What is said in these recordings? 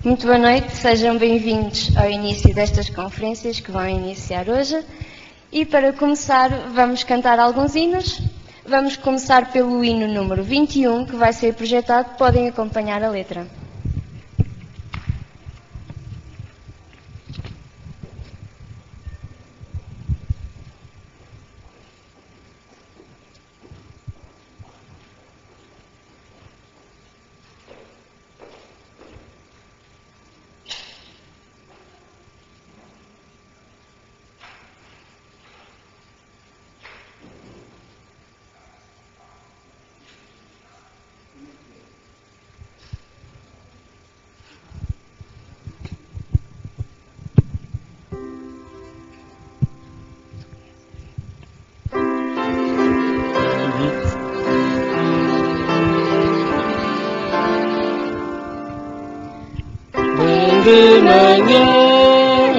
Muito boa noite, sejam bem-vindos ao início destas conferências que vão iniciar hoje. E para começar, vamos cantar alguns hinos. Vamos começar pelo hino número 21, que vai ser projetado. Podem acompanhar a letra. De manhã,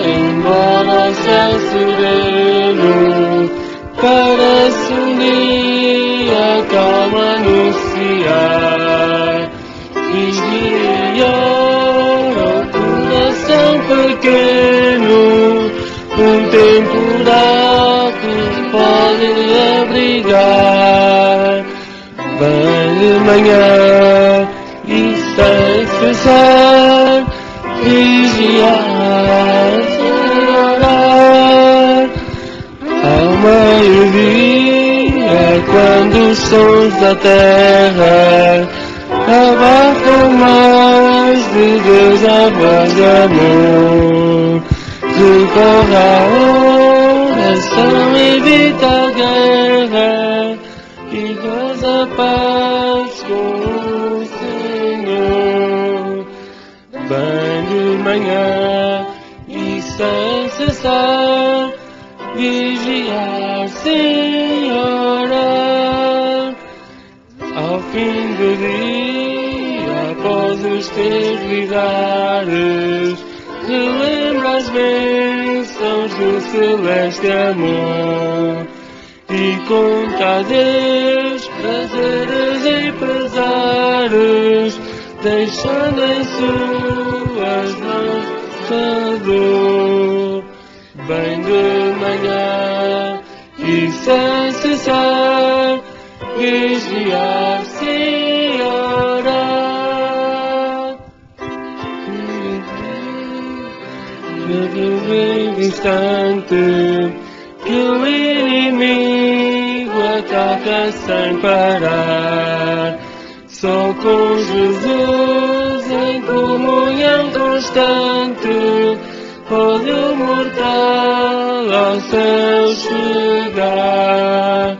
embora o céu sereno parece um dia calmo anunciar, vigiar o coração pequeno, um temporal que pode abrigar. Bem de manhã e sem cessar, vigiar, sem orar, ao meio-dia, quando os sons da terra abafam mais de Deus a voz de amor. Recorra a oração, evita a guerra e goza a paz com o Senhor. Bem de manhã e sem cessar, vigiar sem orar, ao fim do dia, após os teus lidares, relembra as bênçãos do celeste amor e conta a Deus prazeres e pesares, deixando em suas mãos a dor. Bem de manhã e sem cessar, vigiar sem orar. Cada instante que o inimigo ataca sem parar, só com Jesus em comunhão constante pode o mortal ao céu chegar.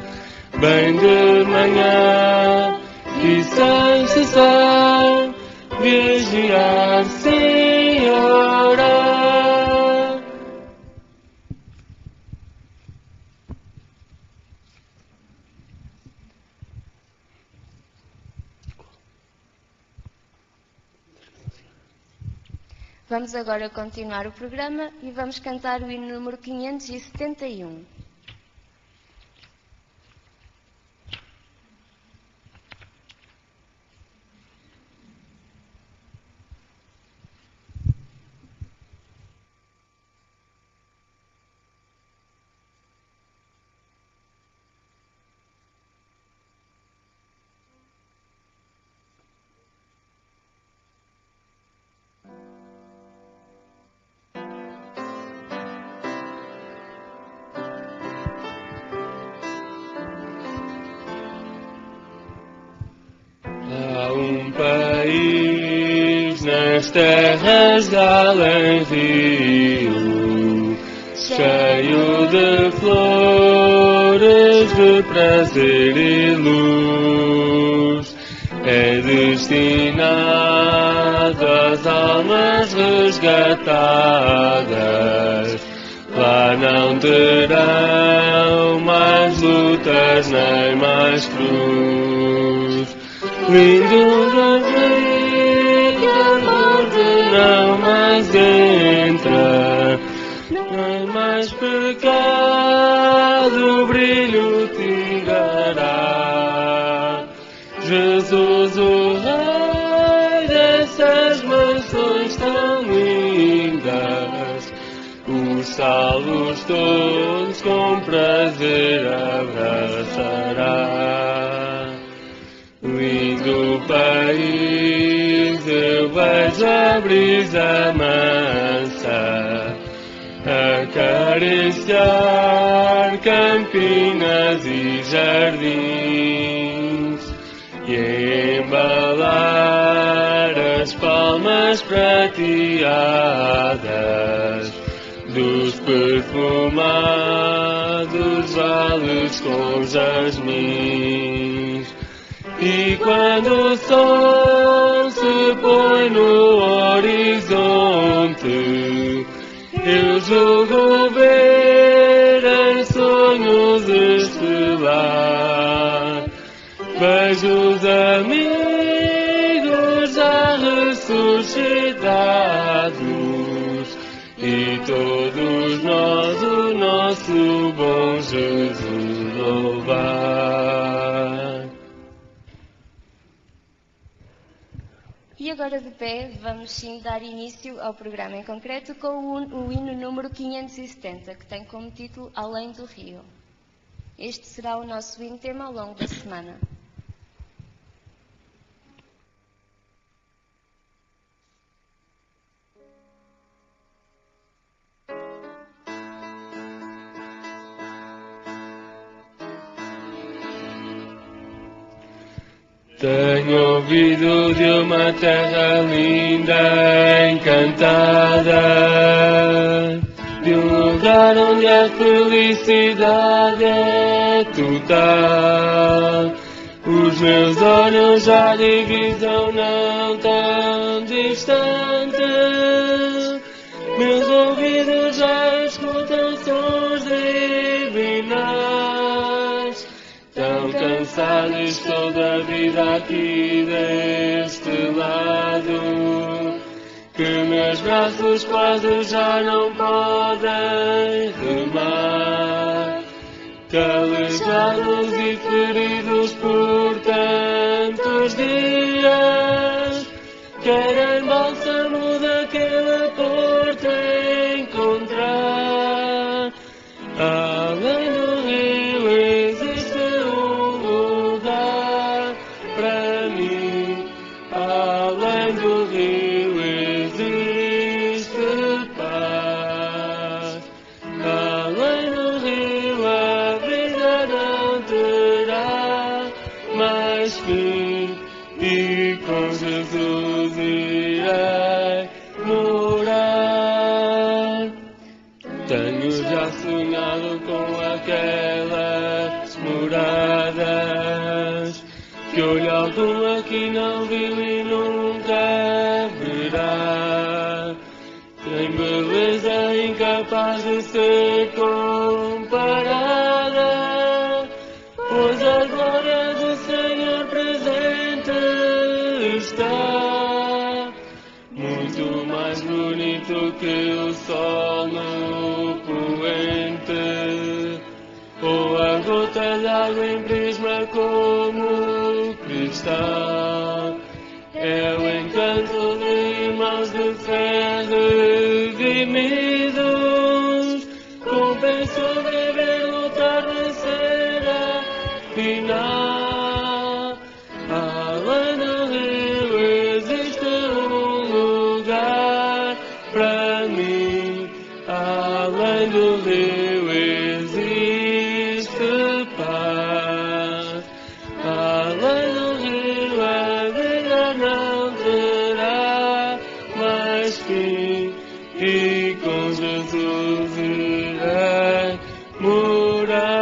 Bem de manhã e sem cessar, vigiar sem orar. Vamos agora continuar o programa e vamos cantar o hino número 571. Há um país nas terras de além rio, cheio de flores, de prazer e luz. É destinado às almas resgatadas. Lá não terão mais lutas nem mais cruz. Lindo jardim que a morte não mais entra, nem mais pecado o brilho tirará. Jesus, o Rei dessas maçãs, canções tão lindas, os salvos todos com prazer abraçará. Lindo país, eu vejo a brisa mansa acariciar campinas e jardins e embalar as palmas prateadas dos perfumados vales com jasmins. E quando o sol se põe no horizonte, eu julgo ver em sonhos estelar. Vejo os amigos já ressuscitados e todos nós o nosso bom Jesus louvar. E agora de pé, vamos sim dar início ao programa em concreto com o hino número 570, que tem como título Além do Rio. Este será o nosso hino tema ao longo da semana. Tenho ouvido de uma terra linda, encantada, de um lugar onde a felicidade é total. Os meus olhos já divisam não tão distante, meus ouvidos já escutam sons divinais. Tão cansado estou da vida aqui deste lado, que meus braços quase já não podem remar. Calejados e feridos por tantos dias, querem bálsamo daquele porto encontrar. Além do rio existe para mim, além do rio existe paz. Além do rio a vida não terá mais fim, e com Jesus irei morar. Tenho já sonhado com aquelas moradas que olho algum aqui não viu e nunca verá. Tem beleza incapaz de ser comparada, pois a glória do Senhor presente está. Muito mais bonito que o sol no poente, ou a gota de água em prisma como cristal. É o encanto de irmãos de fé redimidos, com bem sobreviver, lutar, vencer a final. Além do rio existe um lugar para mim, além do rio existe paz. Além do rio a vida não terá mais fim, e com Jesus irei morar.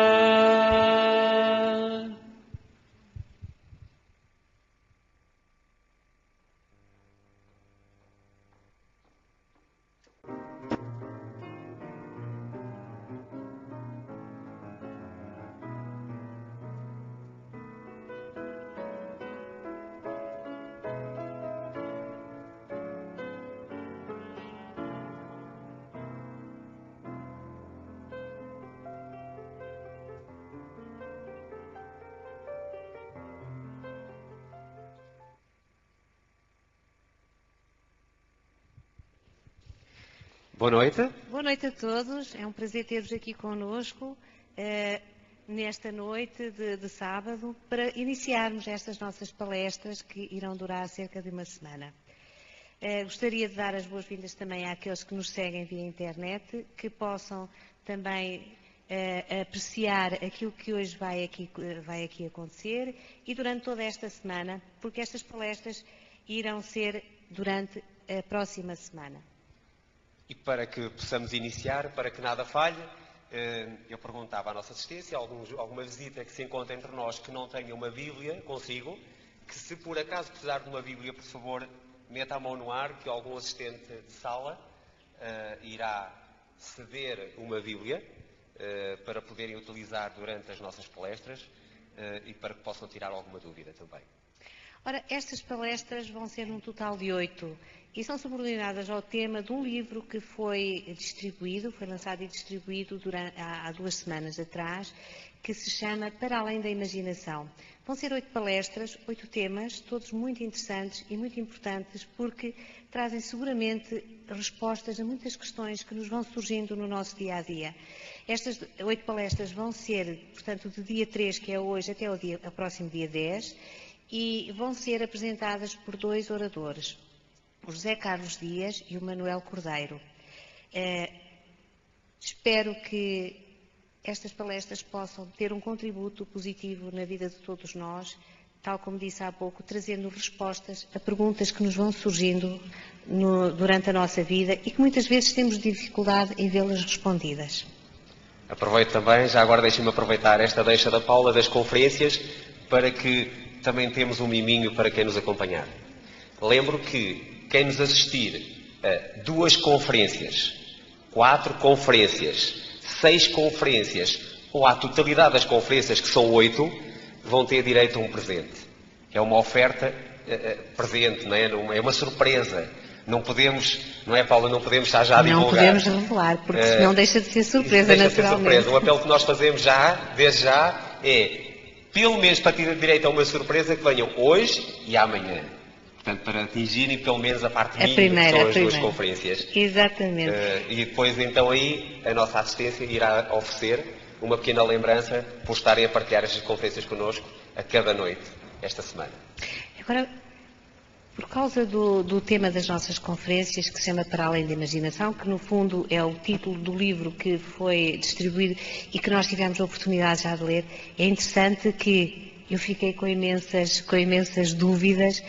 Boa noite. Boa noite a todos. É um prazer ter-vos aqui connosco nesta noite de sábado para iniciarmos estas nossas palestras que irão durar cerca de uma semana. Gostaria de dar as boas-vindas também àqueles que nos seguem via internet, que possam também apreciar aquilo que hoje vai aqui acontecer e durante toda esta semana, porque estas palestras irão ser durante a próxima semana. E para que possamos iniciar, para que nada falhe, eu perguntava à nossa assistência, alguma visita que se encontra entre nós que não tenha uma Bíblia consigo, que se por acaso precisar de uma Bíblia, por favor, meta a mão no ar, que algum assistente de sala irá ceder uma Bíblia para poderem utilizar durante as nossas palestras e para que possam tirar alguma dúvida também. Ora, estas palestras vão ser num total de 8 e são subordinadas ao tema de um livro que foi lançado e distribuído há 2 semanas atrás, que se chama Para Além da Imaginação. Vão ser 8 palestras, 8 temas, todos muito interessantes e muito importantes, porque trazem seguramente respostas a muitas questões que nos vão surgindo no nosso dia-a-dia. Estas 8 palestras vão ser, portanto, do dia 3, que é hoje, até ao próximo dia 10, e vão ser apresentadas por 2 oradores, o José Carlos Dias e o Manuel Cordeiro. Espero que estas palestras possam ter um contributo positivo na vida de todos nós, tal como disse há pouco, trazendo respostas a perguntas que nos vão surgindo durante a nossa vida e que muitas vezes temos dificuldade em vê-las respondidas. Aproveito também, já agora deixem-me aproveitar esta deixa da Paula das conferências, para que também temos um miminho para quem nos acompanhar. Lembro que quem nos assistir a 2 conferências, 4 conferências, 6 conferências ou à totalidade das conferências, que são 8, vão ter direito a um presente. É uma oferta presente, não é? É uma surpresa. Não podemos, não é, Paula? Não podemos estar já a divulgar. Não podemos revelar, porque senão deixa de ser surpresa, naturalmente. O apelo que nós fazemos desde já, é pelo menos para ter direito a uma surpresa que venham hoje e amanhã. Portanto, para atingirem pelo menos a parte mínima, que são as 2 conferências. Exatamente. E depois, então, aí, a nossa assistência irá oferecer uma pequena lembrança por estarem a partilhar estas conferências connosco a cada noite, esta semana. Agora, por causa do tema das nossas conferências, que se chama Para Além da Imaginação, que no fundo é o título do livro que foi distribuído e que nós tivemos a oportunidade já de ler, é interessante que eu fiquei com imensas dúvidas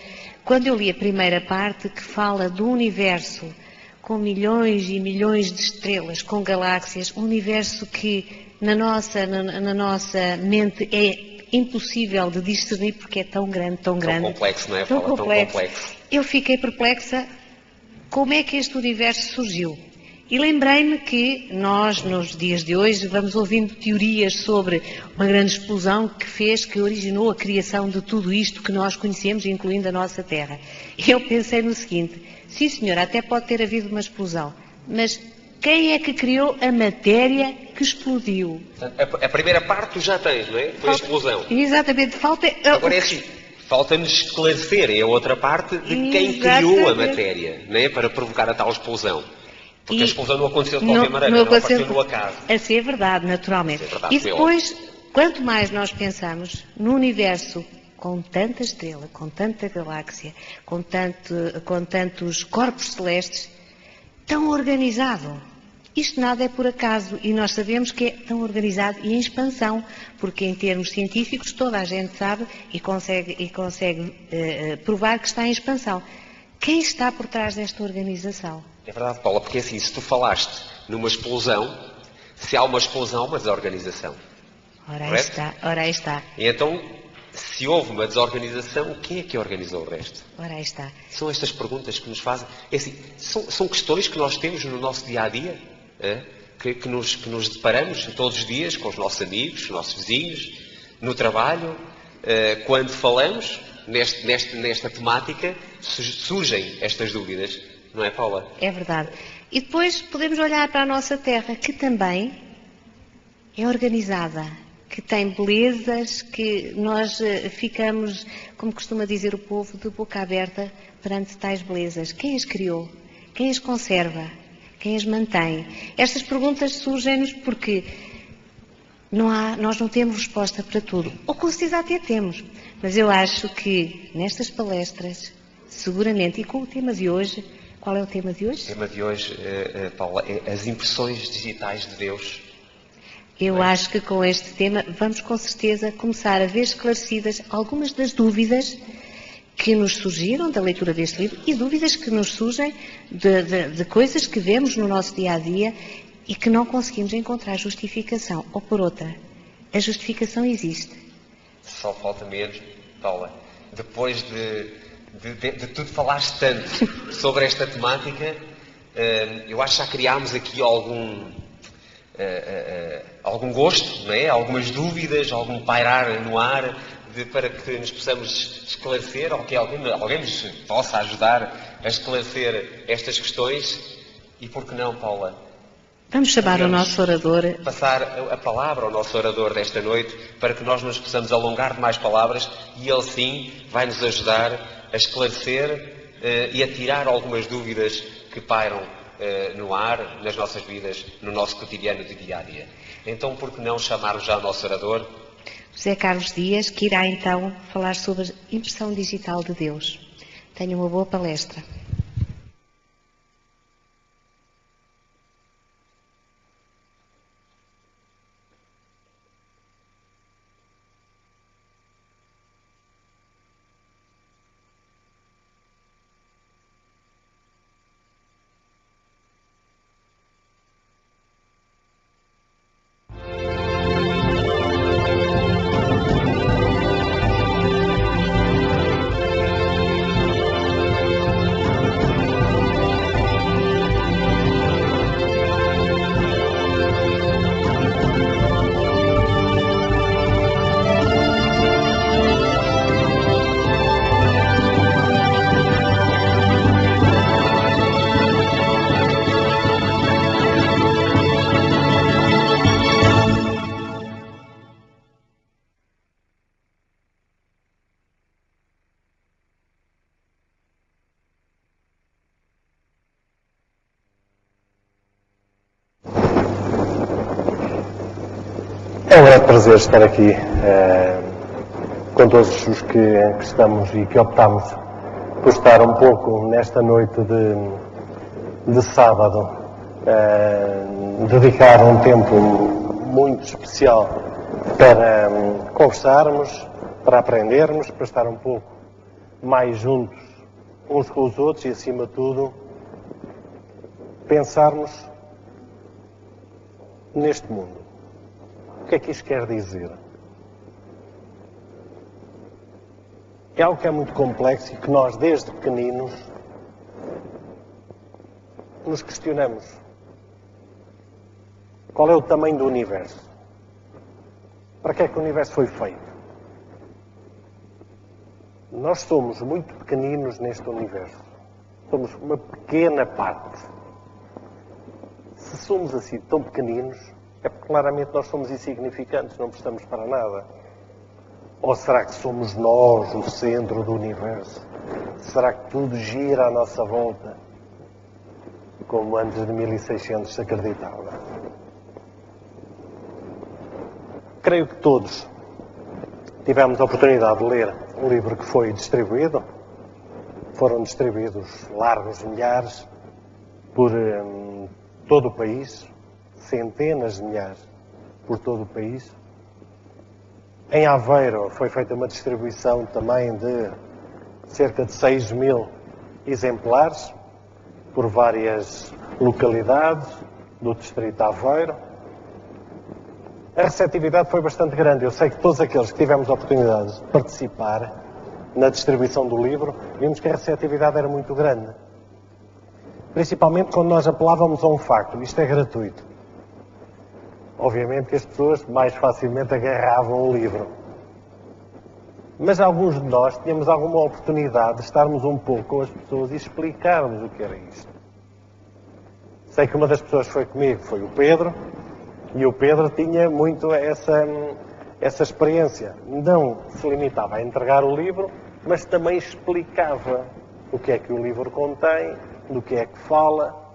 quando eu li a primeira parte, que fala do universo com milhões e milhões de estrelas, com galáxias, um universo que na nossa mente é impossível de discernir porque é tão grande. Tão complexo, não é? Tão complexo. Eu fiquei perplexa como é que este universo surgiu. E lembrei-me que nós, nos dias de hoje, vamos ouvindo teorias sobre uma grande explosão que originou a criação de tudo isto que nós conhecemos, incluindo a nossa Terra. E eu pensei no seguinte: sim, senhora, até pode ter havido uma explosão, mas quem é que criou a matéria que explodiu? A primeira parte tu já tens, não é? Foi a explosão. Exatamente. Agora é assim, falta-nos esclarecer a outra parte de quem criou a matéria, não é? Para provocar a tal explosão. Porque a explosão não aconteceu de qualquer maneira, não aconteceu no acaso. Assim é verdade, naturalmente. E depois, quanto mais nós pensamos no universo com tanta estrela, com tanta galáxia, com tantos corpos celestes, tão organizado. Isto nada é por acaso e nós sabemos que é tão organizado e em expansão, porque em termos científicos toda a gente sabe e consegue provar que está em expansão. Quem está por trás desta organização? É verdade, Paula, porque assim, se tu falaste numa explosão, se há uma explosão, uma desorganização. Ora aí está. E então, se houve uma desorganização, quem é que organizou o resto? Ora aí está. São estas perguntas que nos fazem. É assim, são questões que nós temos no nosso dia-a-dia, que nos deparamos todos os dias com os nossos amigos, os nossos vizinhos, no trabalho, quando falamos nesta temática, surgem estas dúvidas. Não é, Paula? É verdade. E depois podemos olhar para a nossa Terra, que também é organizada, que tem belezas, que nós ficamos, como costuma dizer o povo, de boca aberta perante tais belezas. Quem as criou? Quem as conserva? Quem as mantém? Estas perguntas surgem-nos porque nós não temos resposta para tudo. Ou com certeza até temos. Mas eu acho que nestas palestras, seguramente, e com o tema de hoje, qual é o tema de hoje? O tema de hoje, Paula, é as impressões digitais de Deus. Eu acho que com este tema vamos com certeza começar a ver esclarecidas algumas das dúvidas que nos surgiram da leitura deste livro e dúvidas que nos surgem de coisas que vemos no nosso dia-a-dia e que não conseguimos encontrar justificação. Ou por outra, a justificação existe. Só falta mesmo, Paula, depois de tu falares tanto sobre esta temática, eu acho que já criámos aqui algum gosto, não é? Algumas dúvidas, algum pairar no ar, para que nos possamos esclarecer, ou que alguém nos possa ajudar a esclarecer estas questões. E por que não, Paula? Vamos chamar o nosso orador. Passar a palavra ao nosso orador desta noite, para que nós nos possamos alongar de mais palavras, e ele sim vai nos ajudar a esclarecer e a tirar algumas dúvidas que pairam no ar, nas nossas vidas, no nosso cotidiano de dia a dia. Então, por que não chamarmos já o nosso orador? José Carlos Dias, que irá então falar sobre a impressão digital de Deus. Tenha uma boa palestra. É um grande prazer estar aqui com todos os que estamos e que optamos por estar um pouco nesta noite de sábado, dedicar um tempo muito especial para conversarmos, para aprendermos, para estar um pouco mais juntos uns com os outros e, acima de tudo, pensarmos neste mundo. O que é que isto quer dizer? É algo que é muito complexo e que nós, desde pequeninos, nos questionamos. Qual é o tamanho do universo? Para que é que o universo foi feito? Nós somos muito pequeninos neste universo. Somos uma pequena parte. Se somos assim tão pequeninos, é porque claramente nós somos insignificantes, não prestamos para nada. Ou será que somos nós o centro do universo? Será que tudo gira à nossa volta? Como antes de 1600 se acreditava. Creio que todos tivemos a oportunidade de ler um livro que foi distribuído. Foram distribuídos largos milhares por todo o país. Centenas de milhares por todo o país. Em Aveiro foi feita uma distribuição também de cerca de 6.000 exemplares por várias localidades do distrito de Aveiro. A receptividade foi bastante grande. Eu sei que todos aqueles que tivemos a oportunidade de participar na distribuição do livro, vimos que a receptividade era muito grande. Principalmente quando nós apelávamos a um facto. Isto é gratuito. Obviamente que as pessoas mais facilmente agarravam o livro. Mas alguns de nós tínhamos alguma oportunidade de estarmos um pouco com as pessoas e explicarmos o que era isto. Sei que uma das pessoas que foi comigo foi o Pedro, e o Pedro tinha muito essa experiência. Não se limitava a entregar o livro, mas também explicava o que é que o livro contém, do que é que fala.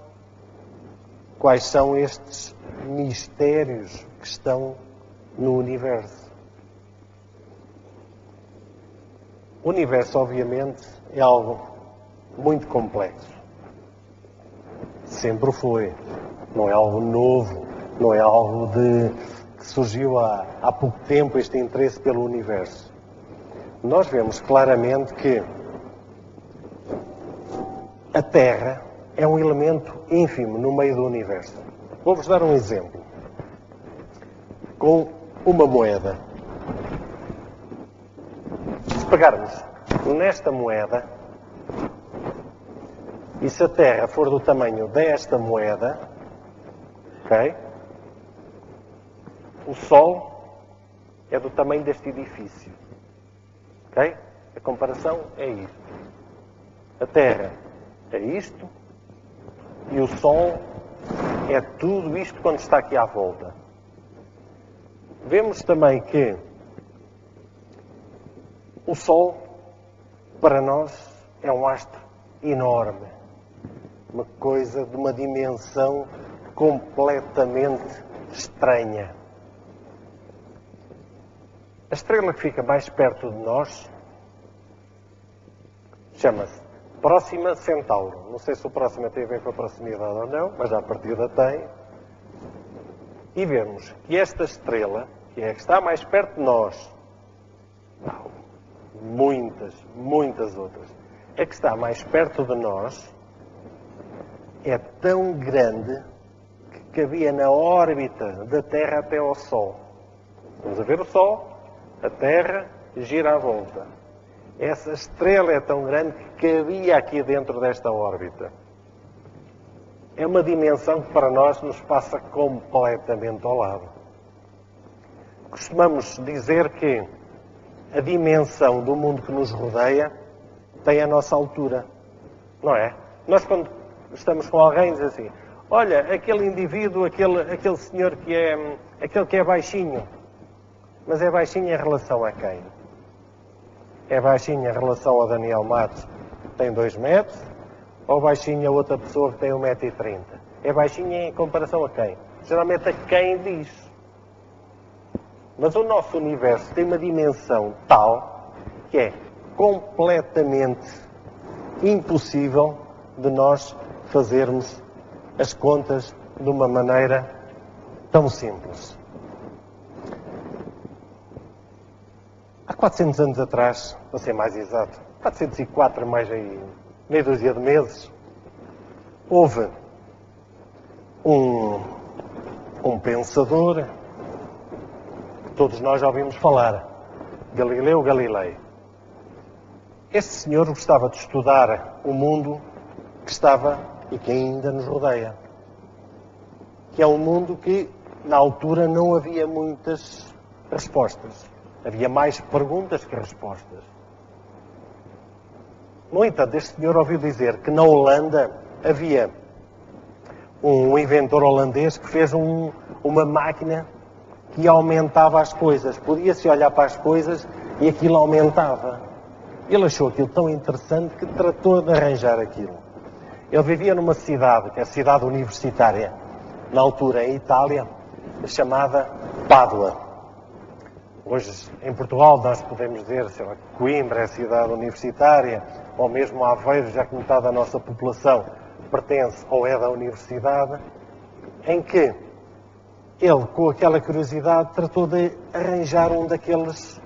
quais são estes mistérios que estão no universo. O universo, obviamente, é algo muito complexo. Sempre foi. Não é algo novo, não é algo que surgiu há pouco tempo, este interesse pelo universo. Nós vemos claramente que a Terra é um elemento ínfimo no meio do universo. Vou-vos dar um exemplo. Com uma moeda. Se pegarmos nesta moeda, e se a Terra for do tamanho desta moeda, ok? O Sol é do tamanho deste edifício. Ok? A comparação é isto. A Terra é isto e o Sol é tudo isto quando está aqui à volta. Vemos também que o Sol, para nós, é um astro enorme. Uma coisa de uma dimensão completamente estranha. A estrela que fica mais perto de nós chama-se Próxima Centauro. Não sei se o Próxima tem a ver com a proximidade ou não, mas à partida tem. E vemos que esta estrela, que é a que está mais perto de nós, não, muitas outras, a que está mais perto de nós, é tão grande que cabia na órbita da Terra até ao Sol. Vamos a ver o Sol, a Terra gira à volta. Essa estrela é tão grande que cabia aqui dentro desta órbita. É uma dimensão que para nós nos passa completamente ao lado. Costumamos dizer que a dimensão do mundo que nos rodeia tem a nossa altura, não é? Nós quando estamos com alguém diz assim, olha, aquele indivíduo, aquele senhor aquele que é baixinho, mas é baixinho em relação a quem? É baixinho em relação a Daniel Matos, que tem 2 metros, ou baixinho a outra pessoa que tem 1,30 m? É baixinho em comparação a quem? Geralmente a quem diz. Mas o nosso universo tem uma dimensão tal que é completamente impossível de nós fazermos as contas de uma maneira tão simples. Há 400 anos atrás, para ser mais exato, 404 mais aí, meia dúzia de meses, houve um pensador que todos nós já ouvimos falar, Galileu Galilei. Este senhor gostava de estudar o mundo que estava e que ainda nos rodeia. Que é um mundo que, na altura, não havia muitas respostas. Havia mais perguntas que respostas. No entanto, este senhor ouviu dizer que na Holanda havia um inventor holandês que fez uma máquina que aumentava as coisas. Podia-se olhar para as coisas e aquilo aumentava. Ele achou aquilo tão interessante que tratou de arranjar aquilo. Ele vivia numa cidade, que é a cidade universitária, na altura em Itália, chamada Pádua. Hoje, em Portugal, nós podemos dizer, sei lá, Coimbra é a cidade universitária, ou mesmo Aveiro, já que metade da nossa população pertence ou é da universidade, em que ele, com aquela curiosidade, tratou de arranjar um daqueles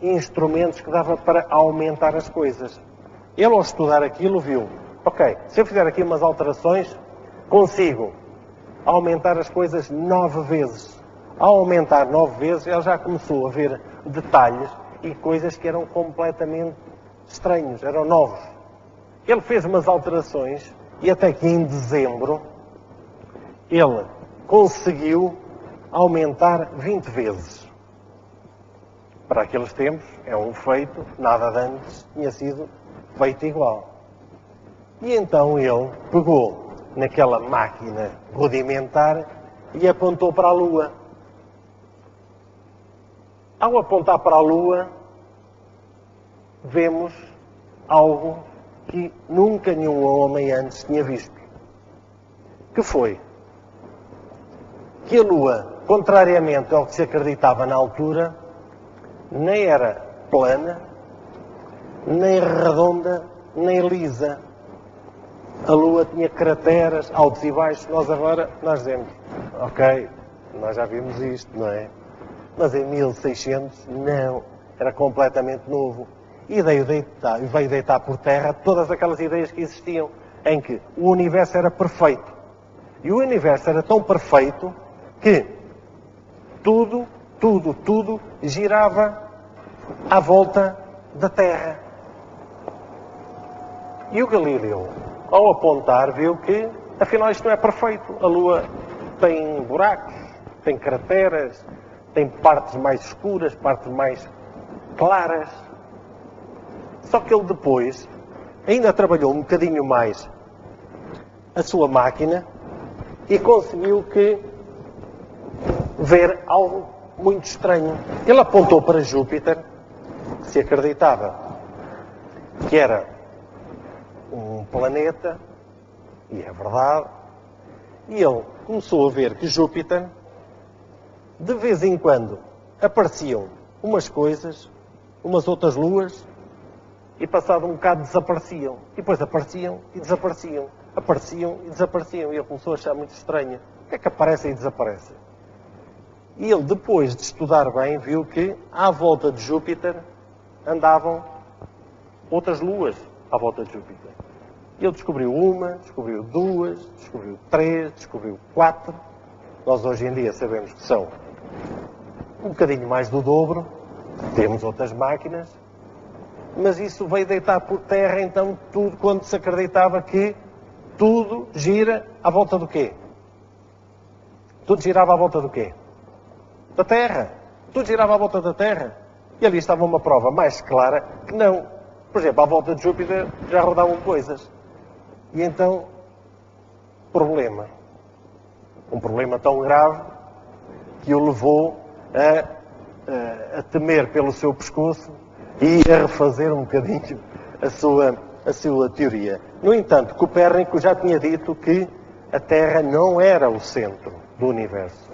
instrumentos que dava para aumentar as coisas. Ele, ao estudar aquilo, viu, ok, se eu fizer aqui umas alterações, consigo aumentar as coisas 9 vezes. Ao aumentar 9 vezes, ele já começou a ver detalhes e coisas que eram completamente estranhos, eram novos. Ele fez umas alterações e até que em dezembro ele conseguiu aumentar 20 vezes. Para aqueles tempos, é um feito, nada de antes tinha sido feito igual. E então ele pegou naquela máquina rudimentar e apontou para a Lua. Ao apontar para a Lua, vemos algo que nunca nenhum homem antes tinha visto. Que foi que a Lua, contrariamente ao que se acreditava na altura, nem era plana, nem redonda, nem lisa. A Lua tinha crateras altos e baixos. Nós dizemos, ok, nós já vimos isto, não é? Mas em 1600, não. Era completamente novo. E veio deitar por terra todas aquelas ideias que existiam, em que o universo era perfeito. E o universo era tão perfeito que tudo girava à volta da Terra. E o Galileu, ao apontar, viu que, afinal, isto não é perfeito. A Lua tem buracos, tem crateras, tem partes mais escuras, partes mais claras. Só que ele depois ainda trabalhou um bocadinho mais a sua máquina e conseguiu ver algo muito estranho. Ele apontou para Júpiter, que se acreditava que era um planeta, e é verdade, e ele começou a ver que Júpiter, de vez em quando, apareciam umas coisas, umas outras luas, e passado um bocado desapareciam. E depois apareciam e desapareciam. Apareciam e desapareciam. E ele começou a achar muito estranho. O que é que aparecem e desaparecem? E ele, depois de estudar bem, viu que à volta de Júpiter andavam outras luas à volta de Júpiter. E ele descobriu uma, descobriu duas, descobriu três, descobriu quatro. Nós hoje em dia sabemos que são um bocadinho mais do dobro. Temos outras máquinas. Mas isso veio deitar por terra, então, tudo, quando se acreditava que tudo gira à volta do quê? Tudo girava à volta do quê? Da Terra. Tudo girava à volta da Terra. E ali estava uma prova mais clara que não. Por exemplo, à volta de Júpiter já rodavam coisas. E então, problema. Um problema tão grave que o levou a temer pelo seu pescoço e a refazer um bocadinho a sua teoria. No entanto, Copérnico já tinha dito que a Terra não era o centro do universo.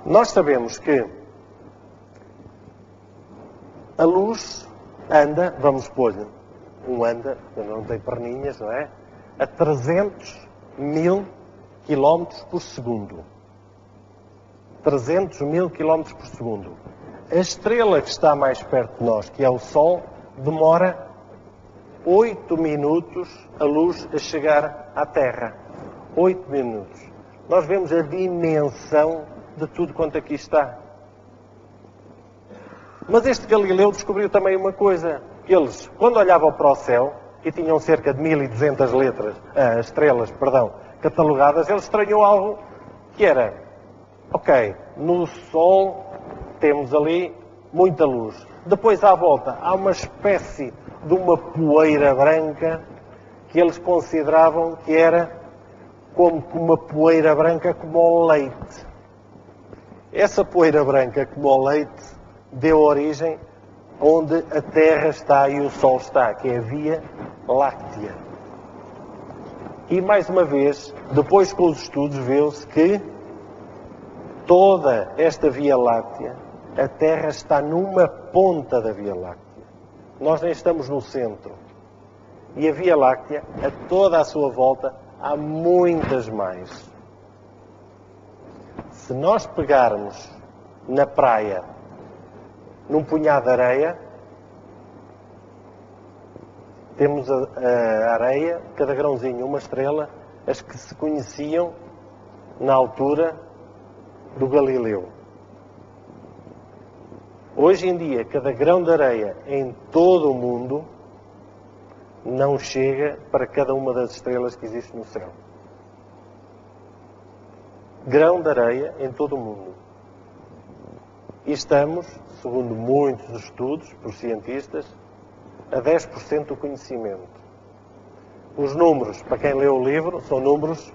Nós sabemos que a luz anda, vamos pôr-lhe eu não tenho perninhas, não é? A 300.000 km por segundo. 300.000 km por segundo. A estrela que está mais perto de nós, que é o Sol, demora 8 minutos a luz a chegar à Terra. 8 minutos. Nós vemos a dimensão de tudo quanto aqui está. Mas este Galileu descobriu também uma coisa. Eles, quando olhavam para o céu, e tinham cerca de 1.200 estrelas catalogadas, ele estranhou algo que era, ok, no Sol temos ali muita luz. Depois, à volta, há uma espécie de uma poeira branca que eles consideravam que era como uma poeira branca como o leite. Essa poeira branca como o leite deu origem onde a Terra está e o Sol está, que é a Via Láctea. E, mais uma vez, depois com os estudos, viu-se que toda esta Via Láctea, a Terra está numa ponta da Via Láctea. Nós nem estamos no centro. E a Via Láctea, a toda a sua volta, há muitas mais. Se nós pegarmos na praia, num punhado de areia, temos a areia, cada grãozinho uma estrela, as que se conheciam na altura do Galileu. Hoje em dia, cada grão de areia em todo o mundo não chega para cada uma das estrelas que existem no céu. Grão de areia em todo o mundo. E estamos, segundo muitos estudos por cientistas, a 10% do conhecimento. Os números, para quem leu o livro, são números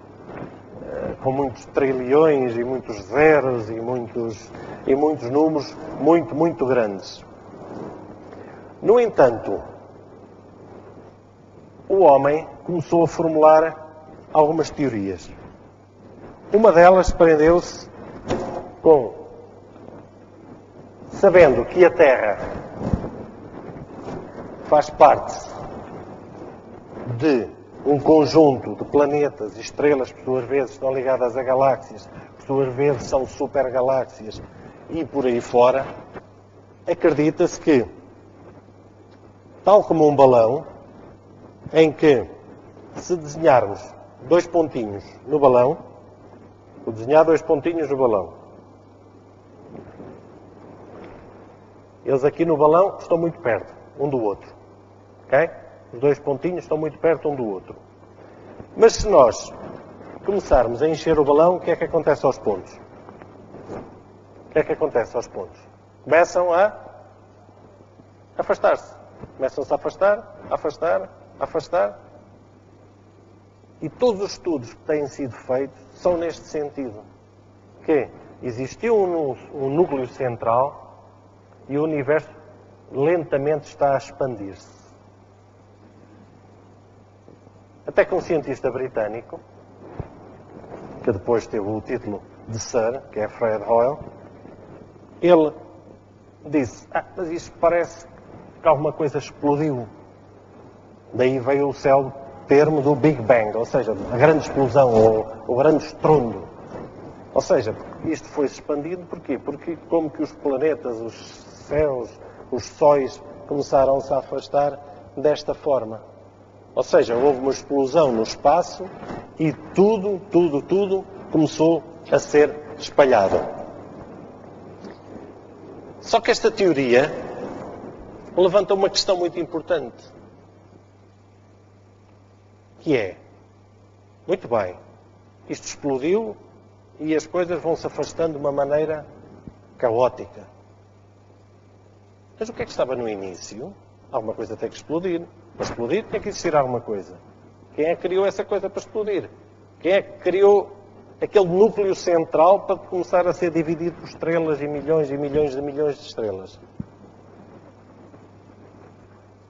com muitos trilhões e muitos zeros e muitos números muito grandes. No entanto, o homem começou a formular algumas teorias. Uma delas prendeu-se sabendo que a Terra faz parte de um conjunto de planetas e estrelas, por suas vezes estão ligadas a galáxias, por suas vezes são supergaláxias e por aí fora, acredita-se que, tal como um balão, em que se desenharmos 2 pontinhos no balão, vou desenhar 2 pontinhos no balão. Eles aqui no balão estão muito perto, um do outro. Ok? Os 2 pontinhos estão muito perto um do outro. Mas se nós começarmos a encher o balão, o que é que acontece aos pontos? O que é que acontece aos pontos? Começam a afastar-se. Começam-se a afastar. E todos os estudos que têm sido feitos são neste sentido. Que existiu um núcleo central e o universo lentamente está a expandir-se. Até que um cientista britânico, que depois teve o título de Sir, que é Fred Hoyle, ele disse, mas isto parece que alguma coisa explodiu. Daí veio o célebre termo do Big Bang, ou seja, a grande explosão, ou o grande estrondo. Ou seja, isto foi expandido, porquê? Porque como que os planetas, os céus, os sóis começaram-se a afastar desta forma. Ou seja, houve uma explosão no espaço e tudo começou a ser espalhado. Só que esta teoria levanta uma questão muito importante. Que é, muito bem, isto explodiu e as coisas vão se afastando de uma maneira caótica. Mas o que é que estava no início? Alguma coisa tem que explodir. Para explodir tem que existir alguma coisa. Quem é que criou essa coisa para explodir? Quem é que criou aquele núcleo central para começar a ser dividido por estrelas e milhões de milhões de estrelas?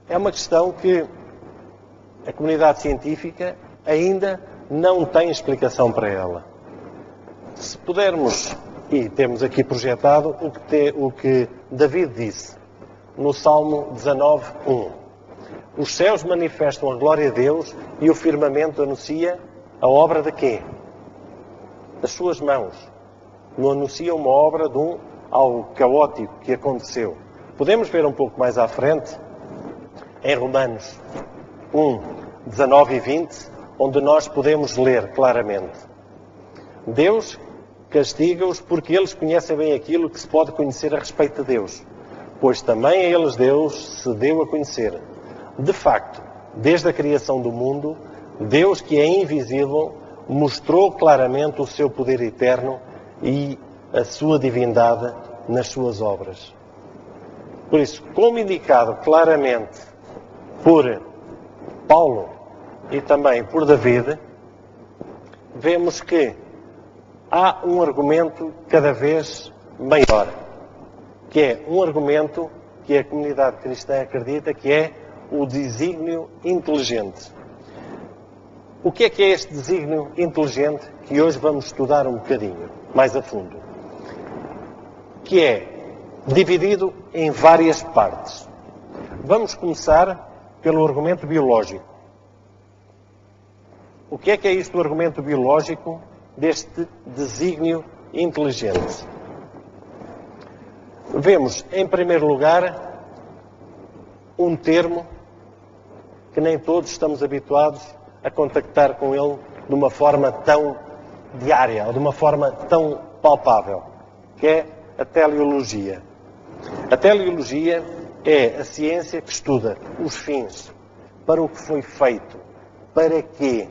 É uma questão que a comunidade científica ainda não tem explicação para ela. Se pudermos, e temos aqui projetado o que David disse no Salmo 19:1. Os céus manifestam a glória de Deus e o firmamento anuncia a obra de quê? Das suas mãos. Não anuncia uma obra de algo caótico que aconteceu. Podemos ver um pouco mais à frente, em Romanos 1:19 e 20, onde nós podemos ler claramente. Deus castiga-os porque eles conhecem bem aquilo que se pode conhecer a respeito de Deus, pois também a eles Deus se deu a conhecer. De facto, desde a criação do mundo, Deus, que é invisível, mostrou claramente o seu poder eterno e a sua divindade nas suas obras. Por isso, como indicado claramente por Paulo e também por David, vemos que há um argumento cada vez maior, que é um argumento que a comunidade cristã acredita que é o desígnio inteligente. O que é este desígnio inteligente que hoje vamos estudar um bocadinho mais a fundo? Que é dividido em várias partes. Vamos começar pelo argumento biológico. O que é isto do argumento biológico deste desígnio inteligente? Vemos, em primeiro lugar, um termo que nem todos estamos habituados a contactar com ele de uma forma tão diária, ou de uma forma tão palpável, que é a teleologia. A teleologia é a ciência que estuda os fins, para o que foi feito, para quê.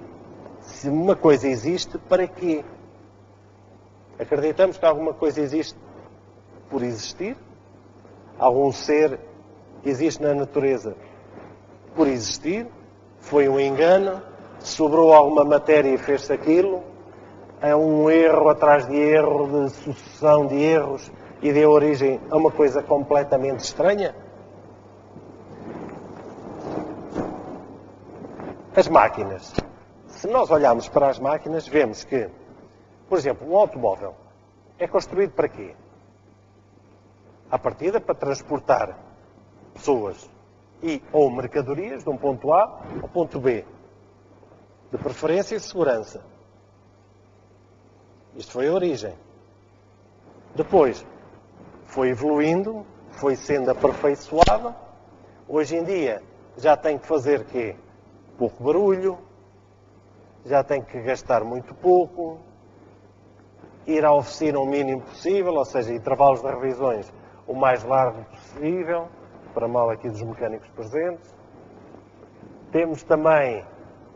Se uma coisa existe, para quê? Acreditamos que alguma coisa existe por existir? Algum ser existe na natureza por existir? Foi um engano? Sobrou alguma matéria e fez-se aquilo? É um erro atrás de erro, de sucessão de erros e deu origem a uma coisa completamente estranha? As máquinas. Se nós olharmos para as máquinas, vemos que Por exemplo, um automóvel é construído para quê? À partida, para transportar pessoas e ou mercadorias de um ponto A ao ponto B. De preferência e segurança. Isto foi a origem. Depois, foi evoluindo, foi sendo aperfeiçoado. Hoje em dia, já tem que fazer quê? Pouco barulho, já tem que gastar muito pouco, ir à oficina o mínimo possível, ou seja, intervalos de revisões o mais largo possível, para mal aqui dos mecânicos presentes. Temos também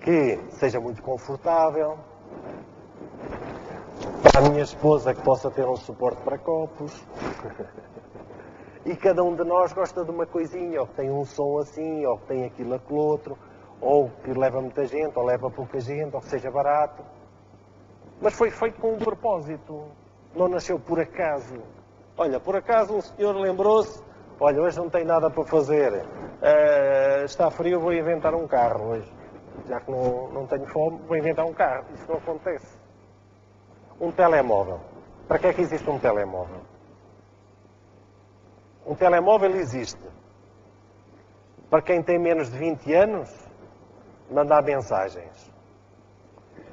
que seja muito confortável, para a minha esposa que possa ter um suporte para copos. E cada um de nós gosta de uma coisinha, ou que tem um som assim, ou que tem aquilo, aquele outro, ou que leva muita gente, ou leva pouca gente, ou que seja barato. Mas foi feito com um propósito, não nasceu por acaso. Olha, por acaso um senhor lembrou-se, olha, hoje não tem nada para fazer, está frio, vou inventar um carro hoje. Já que não tenho fome, vou inventar um carro. Isso não acontece. Um telemóvel. Para que é que existe um telemóvel? Um telemóvel existe para quem tem menos de 20 anos mandar mensagens.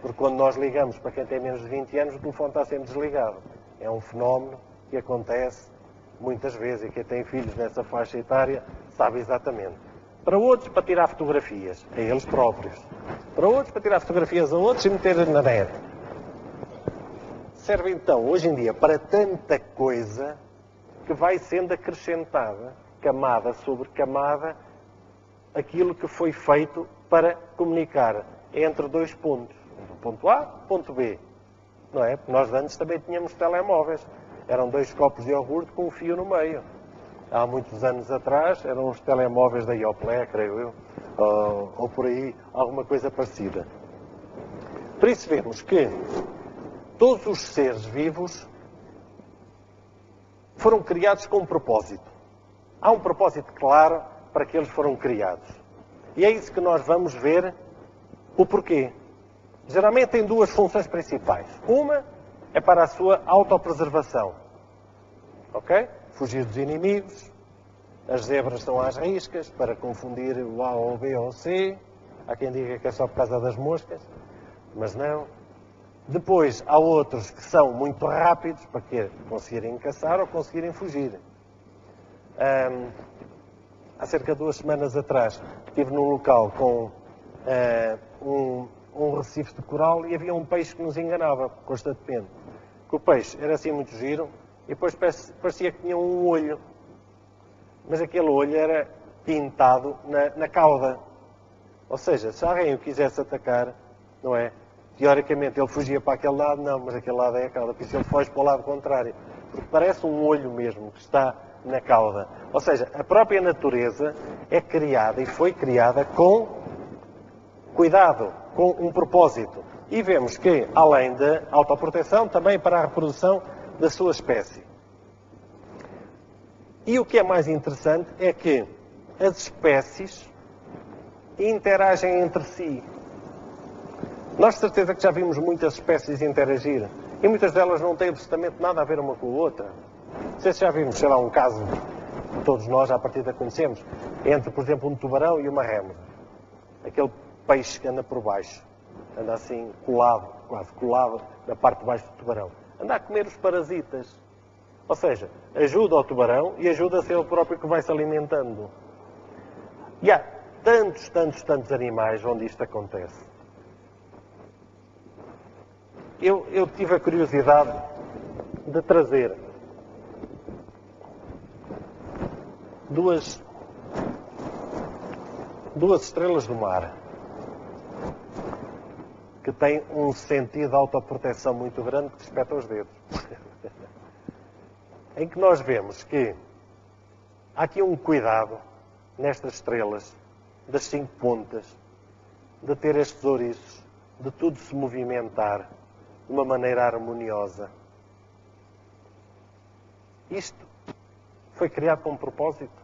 Porque quando nós ligamos para quem tem menos de 20 anos, o telefone está sempre desligado. É um fenómeno que acontece muitas vezes e quem tem filhos nessa faixa etária sabe exatamente. Para outros, para tirar fotografias a eles próprios. Para outros, para tirar fotografias a outros e meter na net. Serve então, hoje em dia, para tanta coisa que vai sendo acrescentada, camada sobre camada, aquilo que foi feito para comunicar entre dois pontos. Do ponto A e ponto B. Não é? Porque nós antes também tínhamos telemóveis. Eram 2 copos de iogurte com um fio no meio. Há muitos anos atrás eram os telemóveis da Yoplait, creio eu, ou por aí, alguma coisa parecida. Por isso vemos que todos os seres vivos foram criados com um propósito. Há um propósito claro para que eles foram criados. E é isso que nós vamos ver o porquê. Geralmente tem 2 funções principais. Uma é para a sua autopreservação. Ok? Fugir dos inimigos. As zebras estão às riscas para confundir o A ou o B ou o C. Há quem diga que é só por causa das moscas, mas não. Depois há outros que são muito rápidos para que conseguirem caçar ou conseguirem fugir. Há cerca de 2 semanas atrás estive num local com um recife de coral e havia um peixe que nos enganava constantemente. Que o peixe era assim muito giro e depois parecia que tinha um olho. Mas aquele olho era pintado na cauda. Ou seja, se alguém o quisesse atacar, não é? Teoricamente ele fugia para aquele lado, não, mas aquele lado é a cauda. Por isso ele foge para o lado contrário. Porque parece um olho mesmo que está na cauda. Ou seja, a própria natureza é criada e foi criada com cuidado, com um propósito. E vemos que, além da autoproteção, também para a reprodução da sua espécie. E o que é mais interessante é que as espécies interagem entre si. Nós de certeza que já vimos muitas espécies interagir. E muitas delas não têm absolutamente nada a ver uma com a outra. Não sei se já vimos, sei lá, um caso que todos nós à partida conhecemos, entre, por exemplo, um tubarão e uma rémora. Aquele peixe que anda por baixo. Anda assim colado, quase colado, na parte de baixo do tubarão. Anda a comer os parasitas. Ou seja, ajuda ao tubarão e ajuda a ser o próprio que vai se alimentando. E há tantos animais onde isto acontece. Eu tive a curiosidade de trazer duas estrelas do mar que têm um sentido de autoproteção muito grande que espeta os dedos. Em que nós vemos que há aqui um cuidado nestas estrelas, das 5 pontas, de ter estes ouriços, de tudo se movimentar de uma maneira harmoniosa. Isto foi criado com um propósito.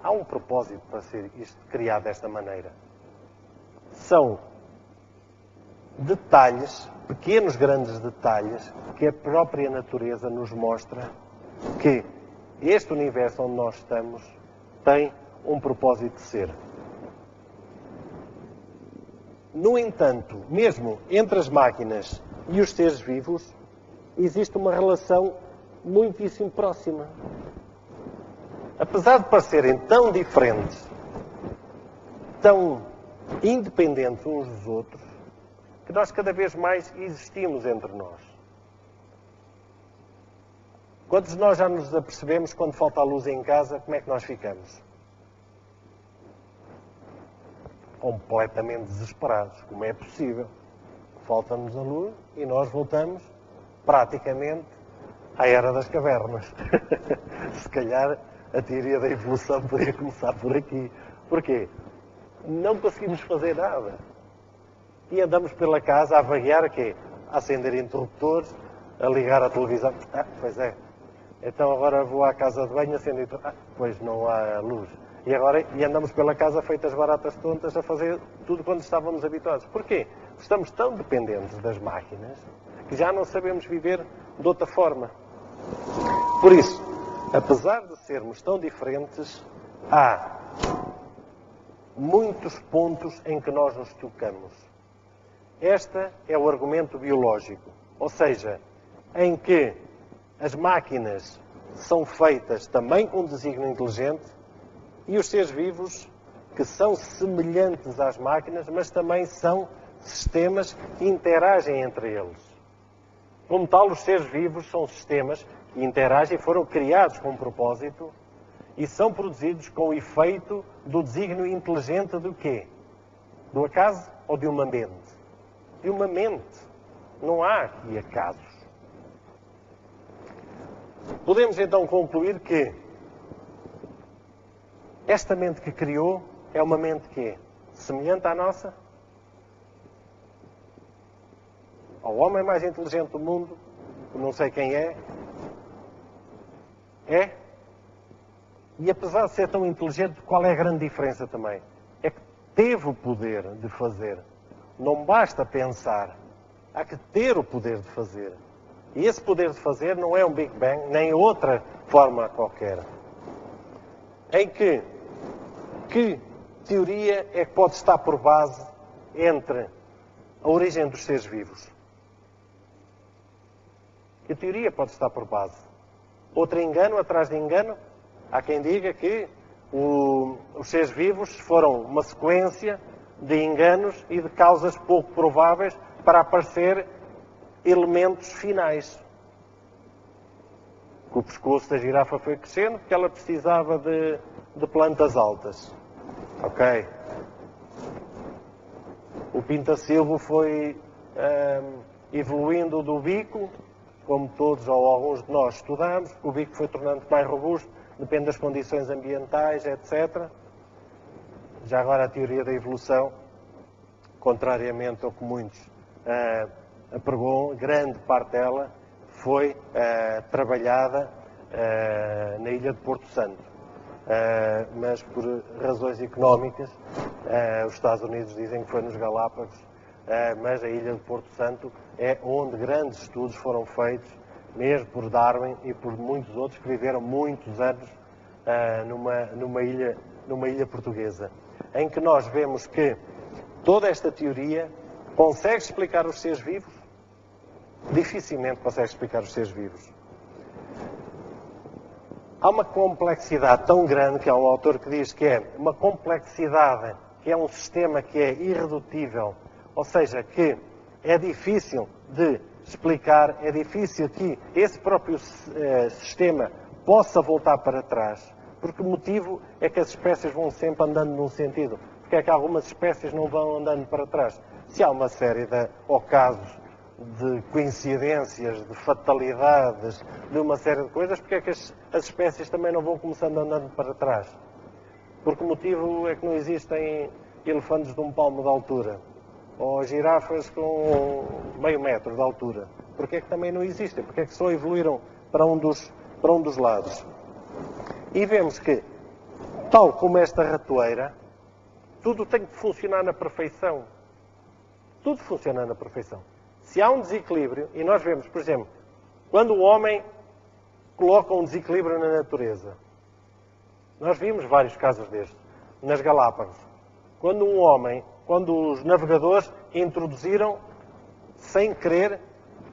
Há um propósito para ser isto criado desta maneira. São detalhes, pequenos, grandes detalhes, que a própria natureza nos mostra que este universo onde nós estamos tem um propósito de ser. No entanto, mesmo entre as máquinas e os seres vivos, existe uma relação muitíssimo próxima. Apesar de parecerem tão diferentes, tão independentes uns dos outros, que nós cada vez mais existimos entre nós. Quantos de nós já nos apercebemos quando falta a luz em casa, como é que nós ficamos? Completamente desesperados. Como é possível? Falta-nos a luz e nós voltamos praticamente à era das cavernas. Se calhar a teoria da evolução poderia começar por aqui. Porquê? Não conseguimos fazer nada. E andamos pela casa a vaguear, quê? A acender interruptores, a ligar a televisão. Pois é. Então agora vou à casa de banho, acendo interruptores. Pois não há luz. E andamos pela casa feitas baratas tontas a fazer tudo quando estávamos habituados. Porquê? Estamos tão dependentes das máquinas que já não sabemos viver de outra forma. Por isso, apesar de sermos tão diferentes, há muitos pontos em que nós nos tocamos. Este é o argumento biológico, ou seja, em que as máquinas são feitas também com um desígnio inteligente e os seres vivos que são semelhantes às máquinas, mas também são sistemas que interagem entre eles. Como tal, os seres vivos são sistemas que interagem, foram criados com um propósito e são produzidos com o efeito do desígnio inteligente do quê? Do acaso ou de uma mente? De uma mente. Não há aqui acasos. Podemos então concluir que esta mente que criou é uma mente que é semelhante à nossa? Ao homem mais inteligente do mundo, não sei quem é, é? E apesar de ser tão inteligente, qual é a grande diferença também? É que teve o poder de fazer. Não basta pensar, há que ter o poder de fazer. E esse poder de fazer não é um Big Bang, nem outra forma qualquer. Em que teoria é que pode estar por base entre a origem dos seres vivos? Que teoria pode estar por base? Outro engano atrás de engano? Há quem diga que os seres vivos foram uma sequência de enganos e de causas pouco prováveis para aparecer elementos finais. Que o pescoço da girafa foi crescendo porque ela precisava de plantas altas. Ok. O pintacilgo foi evoluindo do bico, como todos ou alguns de nós estudamos, o bico foi tornando mais robusto, depende das condições ambientais, etc. Já agora a teoria da evolução, contrariamente ao que muitos apregam, grande parte dela foi trabalhada na ilha de Porto Santo. Mas por razões económicas, os Estados Unidos dizem que foi nos Galápagos, mas a ilha de Porto Santo é onde grandes estudos foram feitos, mesmo por Darwin e por muitos outros que viveram muitos anos numa ilha portuguesa, em que nós vemos que toda esta teoria consegue explicar os seres vivos? Dificilmente consegue explicar os seres vivos. Há uma complexidade tão grande, que há um autor que diz que é uma complexidade, que é um sistema que é irredutível, ou seja, que é difícil de explicar, é difícil que esse próprio sistema possa voltar para trás. Por que motivo é que as espécies vão sempre andando num sentido? Porque é que algumas espécies não vão andando para trás? Se há uma série de casos de coincidências, de fatalidades, de uma série de coisas, porque é que as espécies também não vão começando andando para trás? Por que motivo é que não existem elefantes de um palmo de altura? Ou girafas com meio metro de altura? Porque é que também não existem? Porque é que só evoluíram para um dos lados? E vemos que, tal como esta ratoeira, tudo tem que funcionar na perfeição. Tudo funciona na perfeição. Se há um desequilíbrio, e nós vemos, por exemplo, quando o homem coloca um desequilíbrio na natureza, nós vimos vários casos destes, nas Galápagos. Quando os navegadores introduziram, sem querer,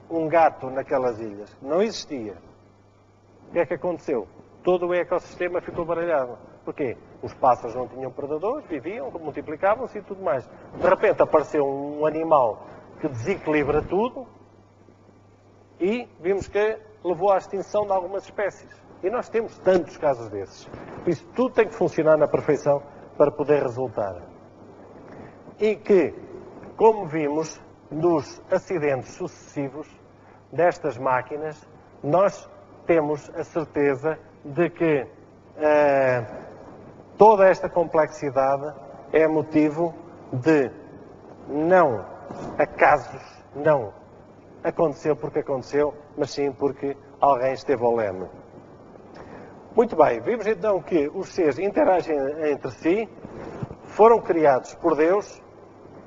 um gato naquelas ilhas. Não existia. O que é que aconteceu? Todo o ecossistema ficou baralhado. Porquê? Os pássaros não tinham predadores, viviam, multiplicavam-se e tudo mais. De repente apareceu um animal que desequilibra tudo e vimos que levou à extinção de algumas espécies. E nós temos tantos casos desses. Por isso, tudo tem que funcionar na perfeição para poder resultar. E que, como vimos nos acidentes sucessivos destas máquinas, nós temos a certeza de que toda esta complexidade é motivo de não acasos, não aconteceu porque aconteceu, mas sim porque alguém esteve ao leme. Muito bem, vimos então que os seres interagem entre si, foram criados por Deus,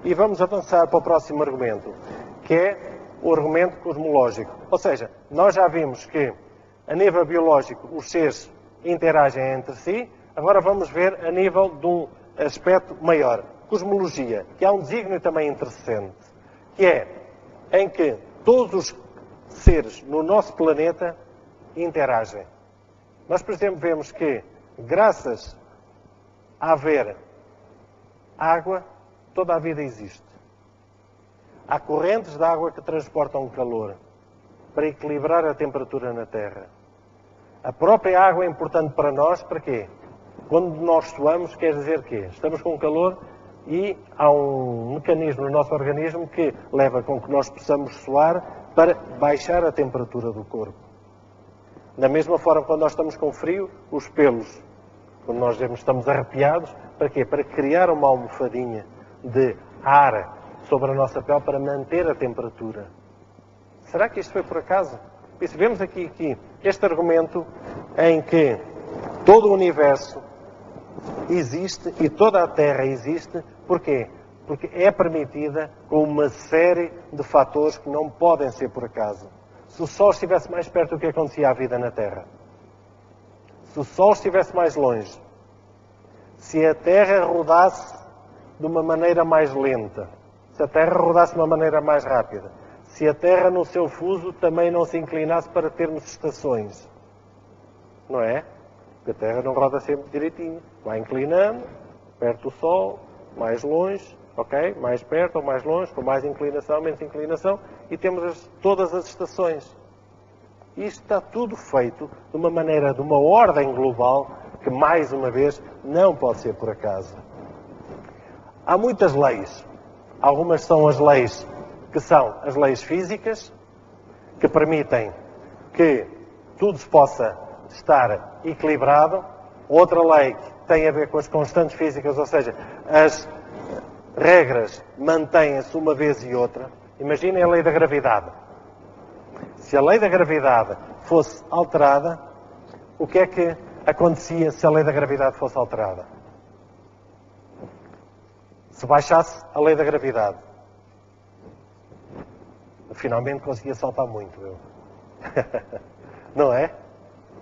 e vamos avançar para o próximo argumento, que é o argumento cosmológico. Ou seja, nós já vimos que, a nível biológico, os seres interagem entre si, agora vamos ver a nível de um aspecto maior, cosmologia, que há um desígnio também interessante, que é em que todos os seres no nosso planeta interagem. Nós, por exemplo, vemos que, graças a haver água, toda a vida existe. Há correntes de água que transportam o calor para equilibrar a temperatura na Terra. A própria água é importante para nós, para quê? Quando nós suamos, quer dizer quê? Estamos com calor e há um mecanismo no nosso organismo que leva com que nós possamos suar para baixar a temperatura do corpo. Da mesma forma, quando nós estamos com frio, os pelos, quando nós estamos arrepiados, para quê? Para criar uma almofadinha de ar sobre a nossa pele para manter a temperatura. Será que isto foi por acaso? Vemos aqui este argumento em que todo o universo existe e toda a Terra existe. Porquê? Porque é permitida com uma série de fatores que não podem ser por acaso. Se o Sol estivesse mais perto, o que acontecia à vida na Terra? Se o Sol estivesse mais longe, se a Terra rodasse de uma maneira mais lenta, se a Terra rodasse de uma maneira mais rápida, se a Terra no seu fuso também não se inclinasse para termos estações, não é? Porque a Terra não roda sempre direitinho, vai inclinando, perto do Sol, mais longe, ok? Mais perto ou mais longe, com mais inclinação, menos inclinação, e temos todas as estações. Isto está tudo feito de uma maneira, de uma ordem global, que mais uma vez não pode ser por acaso. Há muitas leis. Algumas são as leis que são as leis físicas, que permitem que tudo se possa estar equilibrado. Outra lei tem a ver com as constantes físicas, ou seja, as regras mantêm-se uma vez e outra. Imaginem a lei da gravidade. Se a lei da gravidade fosse alterada, o que é que acontecia se a lei da gravidade fosse alterada? Se baixasse a lei da gravidade, finalmente conseguia saltar muito, eu. Não é?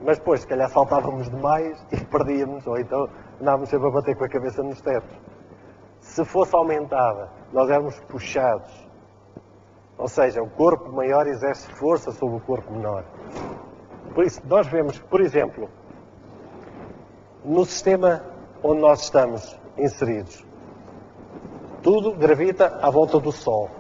Mas depois, se calhar, saltávamos demais e perdíamos, ou então andávamos sempre a bater com a cabeça nos tetos. Se fosse aumentada, nós éramos puxados. Ou seja, o corpo maior exerce força sobre o corpo menor. Por isso, nós vemos, por exemplo, no sistema onde nós estamos inseridos, tudo gravita à volta do Sol.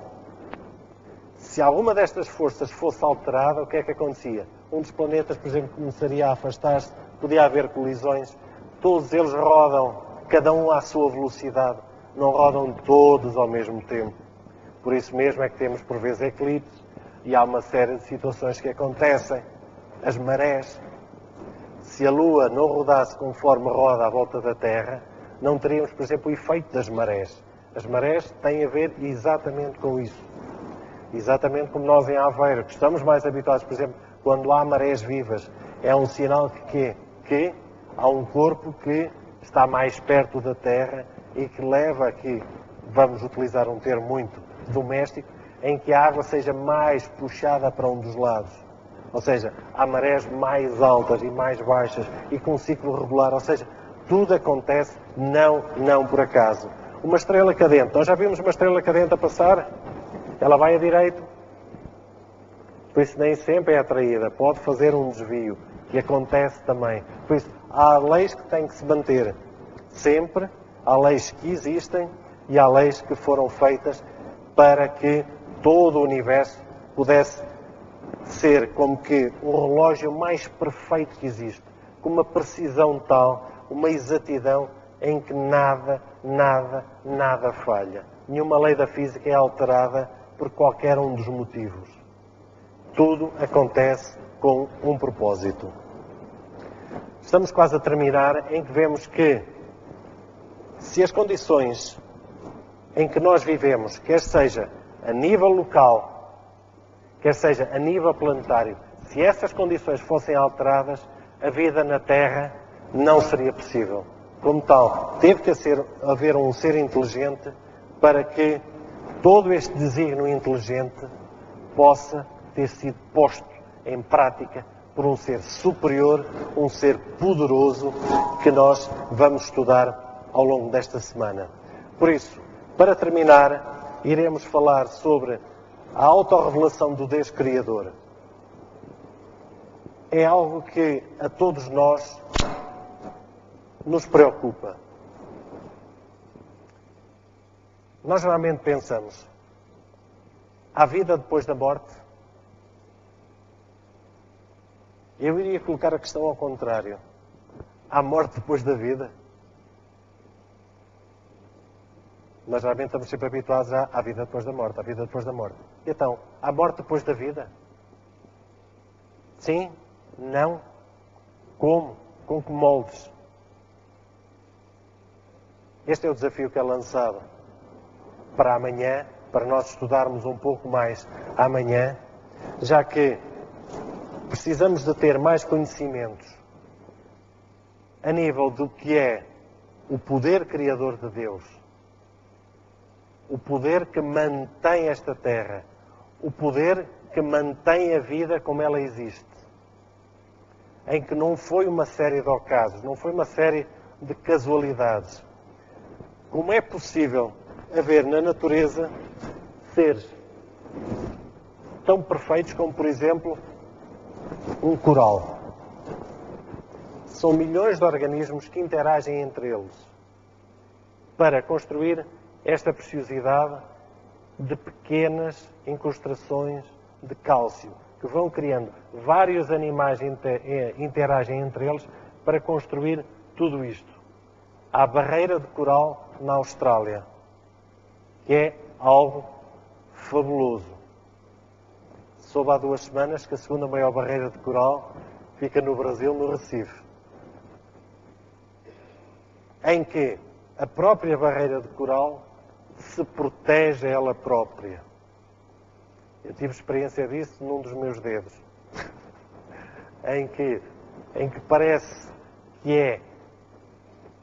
Se alguma destas forças fosse alterada, o que é que acontecia? Um dos planetas, por exemplo, começaria a afastar-se, podia haver colisões, todos eles rodam, cada um à sua velocidade, não rodam todos ao mesmo tempo. Por isso mesmo é que temos, por vezes, eclipses, e há uma série de situações que acontecem. As marés. Se a Lua não rodasse conforme roda à volta da Terra, não teríamos, por exemplo, o efeito das marés. As marés têm a ver exatamente com isso. Exatamente como nós em Aveiro, que estamos mais habituados, por exemplo, quando há marés vivas, é um sinal que há um corpo que está mais perto da Terra e que leva aqui, vamos utilizar um termo muito doméstico em que a água seja mais puxada para um dos lados. Ou seja, há marés mais altas e mais baixas e com um ciclo regular. Ou seja, tudo acontece não por acaso. Uma estrela cadente. Nós já vimos uma estrela cadente a passar? Ela vai a direito. Por isso nem sempre é atraída. Pode fazer um desvio. Que acontece também. Por isso, há leis que têm que se manter sempre. Há leis que existem e há leis que foram feitas para que todo o universo pudesse ser como que o relógio mais perfeito que existe, com uma precisão tal, uma exatidão em que nada falha. Nenhuma lei da física é alterada por qualquer um dos motivos. Tudo acontece com um propósito. Estamos quase a terminar em que vemos que se as condições em que nós vivemos, quer seja a nível local, quer seja a nível planetário, se essas condições fossem alteradas, a vida na Terra não seria possível. Como tal, teve que haver um ser inteligente para que todo este desígnio inteligente possa ter sido posto em prática por um ser superior, um ser poderoso, que nós vamos estudar ao longo desta semana. Por isso, para terminar, iremos falar sobre a autorrevelação do Deus Criador. É algo que a todos nós nos preocupa. Nós geralmente pensamos, há vida depois da morte? Eu iria colocar a questão ao contrário. Há morte depois da vida? Nós geralmente estamos sempre habituados à vida depois da morte, à vida depois da morte. Então, há morte depois da vida? Sim? Não? Como? Com que moldes? Este é o desafio que é lançado para amanhã, para nós estudarmos um pouco mais amanhã, já que precisamos de ter mais conhecimentos a nível do que é o poder criador de Deus, o poder que mantém esta terra, o poder que mantém a vida como ela existe, em que não foi uma série de ocasos, não foi uma série de casualidades. Como é possível haver na natureza seres tão perfeitos como, por exemplo, um coral? São milhões de organismos que interagem entre eles para construir esta preciosidade de pequenas incrustações de cálcio, que vão criando vários animais interagem entre eles para construir tudo isto. Há a barreira de coral na Austrália, que é algo fabuloso. Soube há 2 semanas que a segunda maior barreira de coral fica no Brasil, no Recife, em que a própria barreira de coral se protege a ela própria. Eu tive experiência disso num dos meus dedos, em que parece que é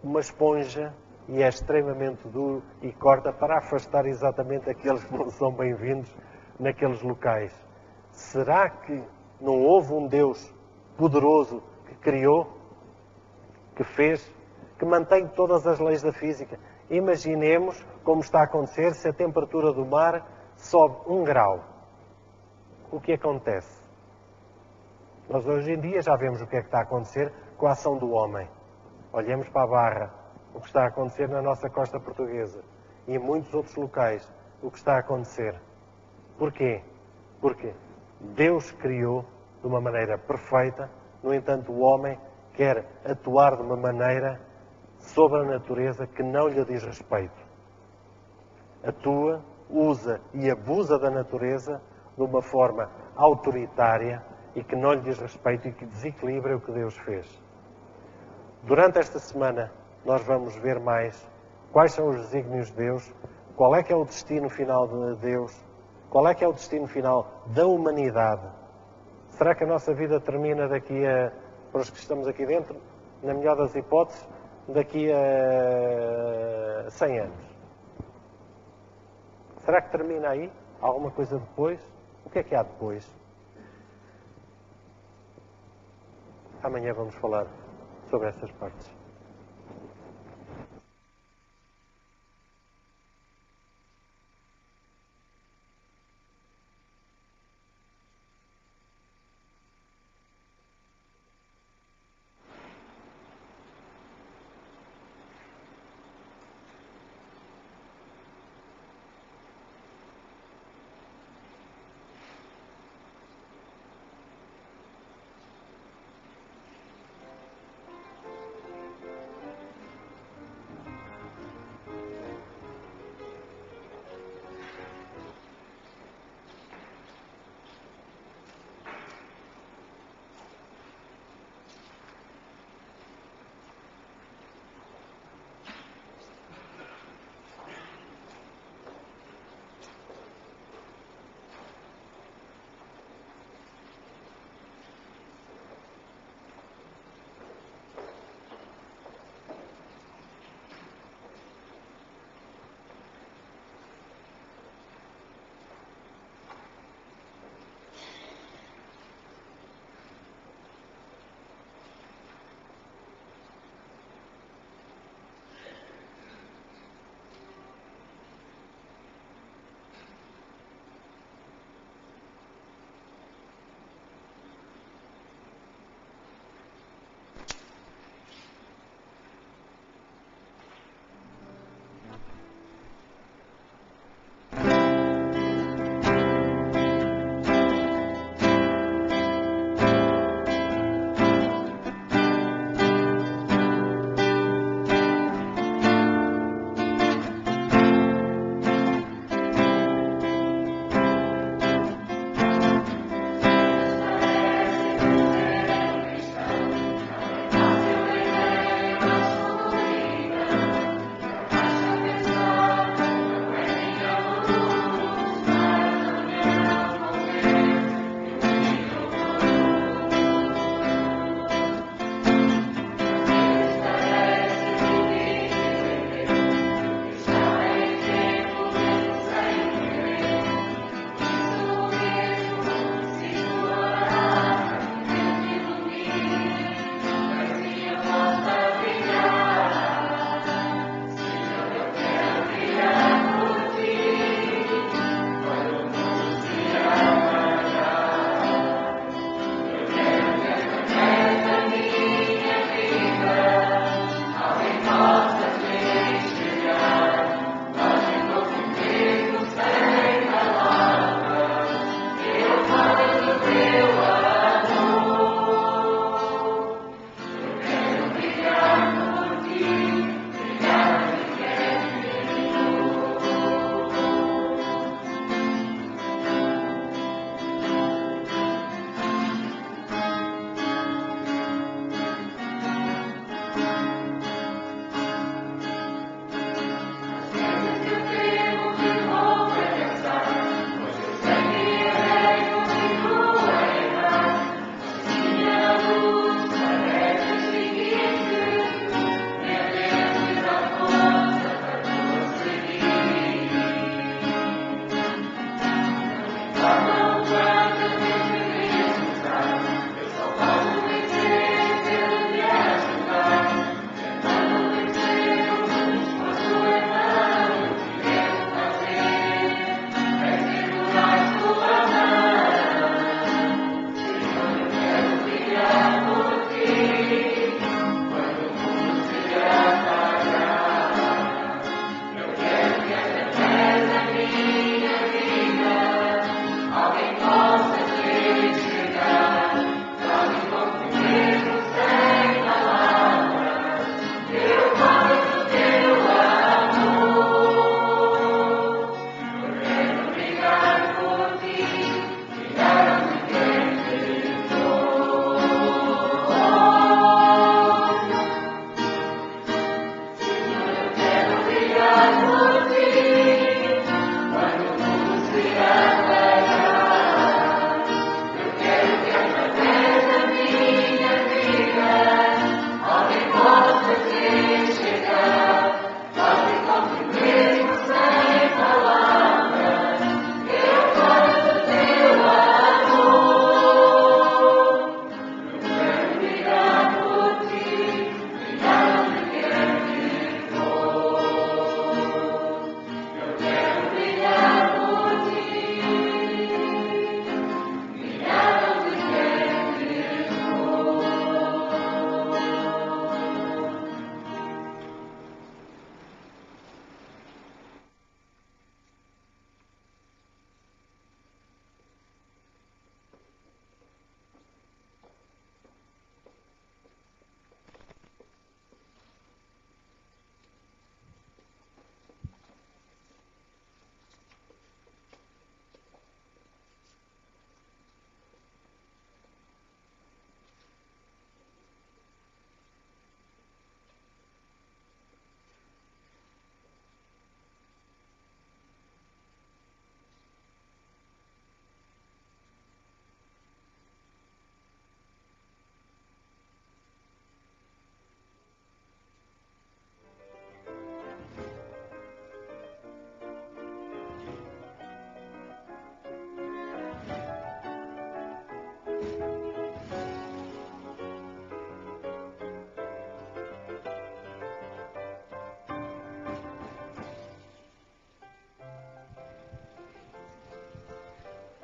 uma esponja e é extremamente duro e corta para afastar exatamente aqueles que não são bem-vindos naqueles locais. Será que não houve um Deus poderoso que criou, que fez, que mantém todas as leis da física? Imaginemos como está a acontecer se a temperatura do mar sobe 1 grau. O que acontece? Nós hoje em dia já vemos o que é que está a acontecer com a ação do homem. Olhemos para a Barra, o que está a acontecer na nossa costa portuguesa e em muitos outros locais, o que está a acontecer. Porquê? Porque Deus criou de uma maneira perfeita, no entanto o homem quer atuar de uma maneira sobre a natureza que não lhe diz respeito. Atua, usa e abusa da natureza de uma forma autoritária e que não lhe diz respeito e que desequilibra o que Deus fez. Durante esta semana nós vamos ver mais quais são os desígnios de Deus, qual é que é o destino final de Deus, qual é que é o destino final da humanidade. Será que a nossa vida termina daqui a, para os que estamos aqui dentro, na melhor das hipóteses, daqui a 100 anos? Será que termina aí? Há alguma coisa depois? O que é que há depois? Amanhã vamos falar sobre estas partes.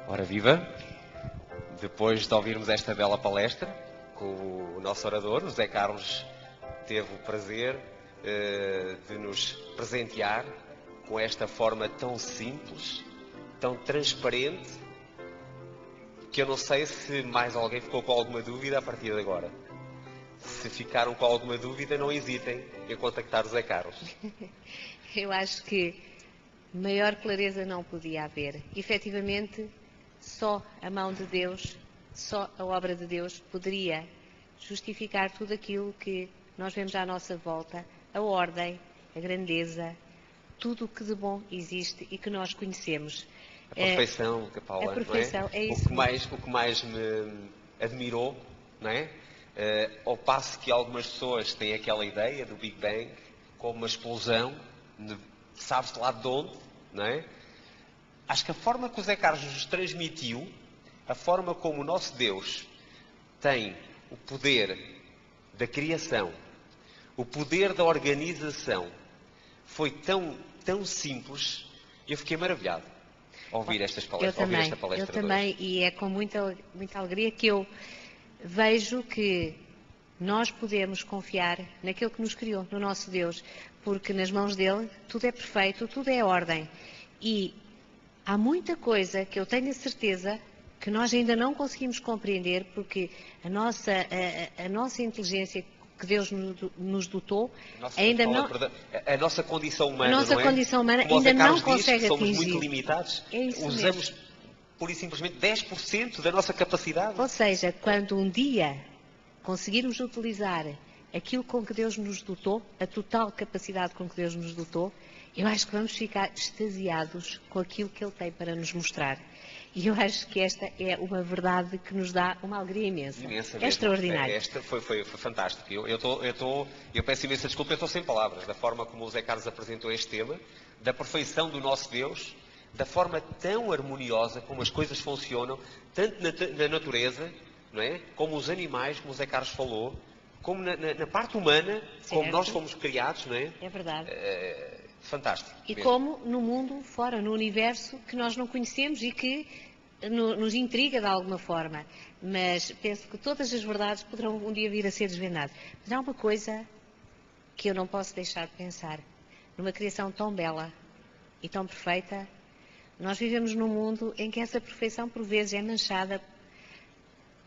Ora viva! Depois de ouvirmos esta bela palestra com o nosso orador, o Zé Carlos teve o prazer de nos presentear com esta forma tão simples, tão transparente, que eu não sei se mais alguém ficou com alguma dúvida a partir de agora. Se ficaram com alguma dúvida, não hesitem em contactar o Zé Carlos. Eu acho que maior clareza não podia haver. Efetivamente, só a mão de Deus, só a obra de Deus poderia justificar tudo aquilo que nós vemos à nossa volta, a ordem, a grandeza, tudo o que de bom existe e que nós conhecemos. A perfeição, Paula, a perfeição, não é? É isso. O que mais me admirou, não é? Ao passo que algumas pessoas têm aquela ideia do Big Bang como uma explosão, sabe-se lá de onde, não é? Acho que a forma que o Zé Carlos nos transmitiu, a forma como o nosso Deus tem o poder da criação, o poder da organização, foi tão simples, eu fiquei maravilhado ao ouvir estas palestras. Eu também, e é com muita alegria que eu vejo que nós podemos confiar naquele que nos criou, no nosso Deus, porque nas mãos dele tudo é perfeito, tudo é ordem. E há muita coisa que eu tenho a certeza que nós ainda não conseguimos compreender, porque a nossa inteligência que Deus nos dotou ainda não... A nossa condição humana, Como ainda não consegue somos atingir. Muito limitados. Usamos mesmo. Pura e simplesmente 10% da nossa capacidade. Ou seja, quando um dia conseguirmos utilizar aquilo com que Deus nos dotou, a total capacidade com que Deus nos dotou, eu acho que vamos ficar extasiados com aquilo que Ele tem para nos mostrar. E eu acho que esta é uma verdade que nos dá uma alegria imensa. É extraordinário. Esta foi fantástico. Eu peço imensa desculpa, eu estou sem palavras, da forma como o Zé Carlos apresentou este tema, da perfeição do nosso Deus, da forma tão harmoniosa como as coisas funcionam, tanto na natureza, não é? Como os animais, como o Zé Carlos falou, como na parte humana, certo. Como nós fomos criados, não é? É verdade. Fantástico. E mesmo. como no mundo fora, no universo que nós não conhecemos e que nos intriga de alguma forma. Mas penso que todas as verdades poderão um dia vir a ser desvendadas. Mas há uma coisa que eu não posso deixar de pensar. Numa criação tão bela e tão perfeita, nós vivemos num mundo em que essa perfeição por vezes é manchada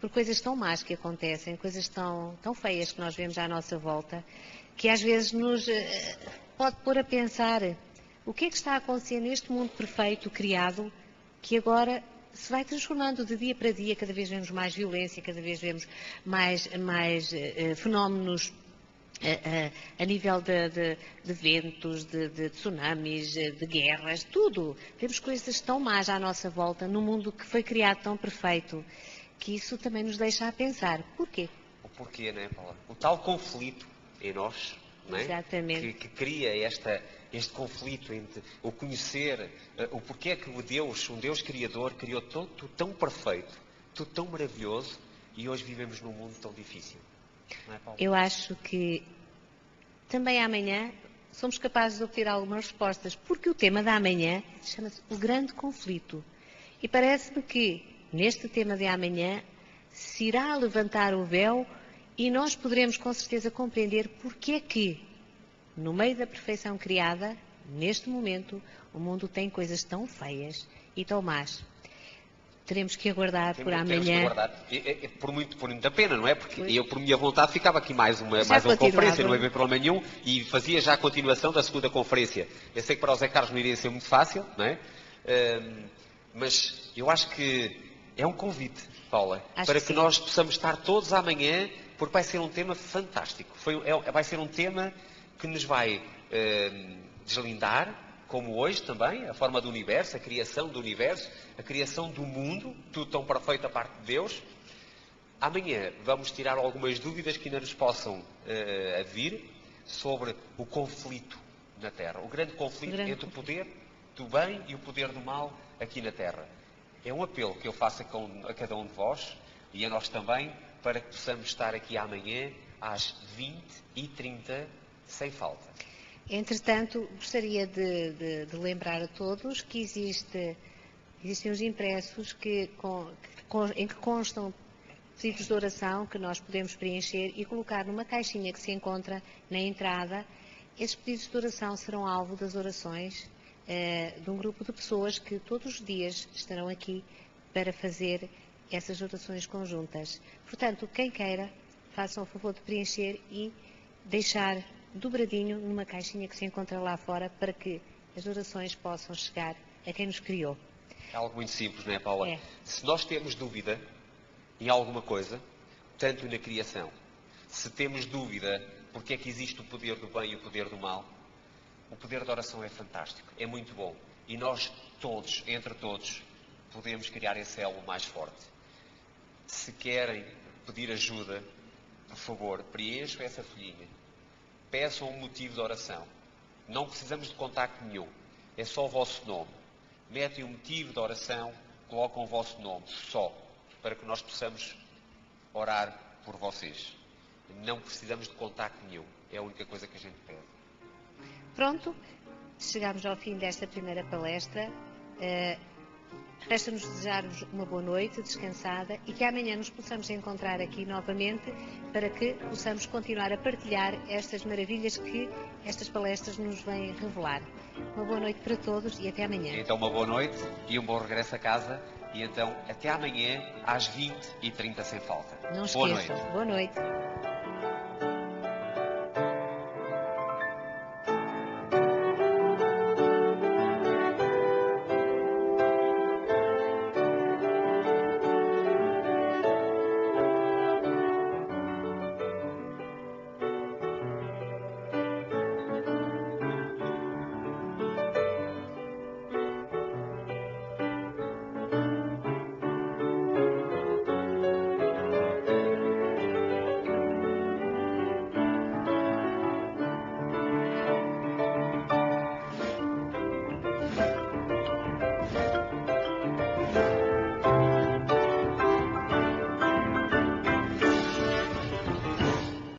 por coisas tão más que acontecem, coisas tão feias que nós vemos à nossa volta, que às vezes nos pode pôr a pensar o que é que está a acontecer neste mundo perfeito, criado, que agora se vai transformando de dia para dia, cada vez vemos mais violência, cada vez vemos mais fenómenos a nível de ventos, de tsunamis, de guerras, tudo. Vemos coisas tão más à nossa volta, num mundo que foi criado tão perfeito, que isso também nos deixa a pensar. Porquê? O porquê, não é, Paula? O tal conflito em nós, não é? Exatamente. Que cria este conflito entre o conhecer, o porquê que um Deus criador, criou tudo tão perfeito, tudo tão maravilhoso, e hoje vivemos num mundo tão difícil. Não é, Paula? Eu acho que também amanhã somos capazes de obter algumas respostas, porque o tema da amanhã chama-se o grande conflito. E parece-me que neste tema de amanhã se irá levantar o véu e nós poderemos com certeza compreender porque é que, no meio da perfeição criada, neste momento, o mundo tem coisas tão feias e tão más. Teremos que aguardar por amanhã. Temos que aguardar. Por muita pena, não é? Porque eu, por minha vontade, ficava aqui mais uma conferência, não havia problema nenhum, e fazia já a continuação da segunda conferência. Eu sei que para o Zé Carlos não iria ser muito fácil, não é? Mas eu acho que é um convite, Paula, para que nós possamos estar todos amanhã, porque vai ser um tema fantástico. Vai ser um tema que nos vai deslindar, como hoje também, a forma do universo, a criação do universo, a criação do mundo, tudo tão perfeito a parte de Deus. Amanhã vamos tirar algumas dúvidas que ainda nos possam vir sobre o conflito na Terra. O grande conflito entre o poder do bem e o poder do mal aqui na Terra. É um apelo que eu faço a cada um de vós e a nós também, para que possamos estar aqui amanhã às 20h30 sem falta. Entretanto, gostaria de lembrar a todos que existe Existem os impressos em que constam pedidos de oração que nós podemos preencher e colocar numa caixinha que se encontra na entrada. Esses pedidos de oração serão alvo das orações de um grupo de pessoas que todos os dias estarão aqui para fazer essas orações conjuntas. Portanto, quem queira, façam o favor de preencher e deixar dobradinho numa caixinha que se encontra lá fora para que as orações possam chegar a quem nos criou. É algo muito simples, não é, Paula? É. Se nós temos dúvida em alguma coisa, tanto na criação, se temos dúvida porque é que existe o poder do bem e o poder do mal, o poder da oração é fantástico, é muito bom. E nós todos, entre todos, podemos criar esse elo mais forte. Se querem pedir ajuda, por favor, preencham essa folhinha. Peçam um motivo de oração. Não precisamos de contacto nenhum. É só o vosso nome. Metem um motivo de oração, colocam o vosso nome, só, para que nós possamos orar por vocês. Não precisamos de contacto nenhum. É a única coisa que a gente pede. Pronto, chegamos ao fim desta primeira palestra. Resta-nos desejar-vos uma boa noite, descansada, e que amanhã nos possamos encontrar aqui novamente para que possamos continuar a partilhar estas maravilhas que estas palestras nos vêm revelar. Uma boa noite para todos e até amanhã. Então, uma boa noite e um bom regresso a casa. E então, até amanhã, às 20h30 sem falta. Não boa esqueçam. noite. Boa noite.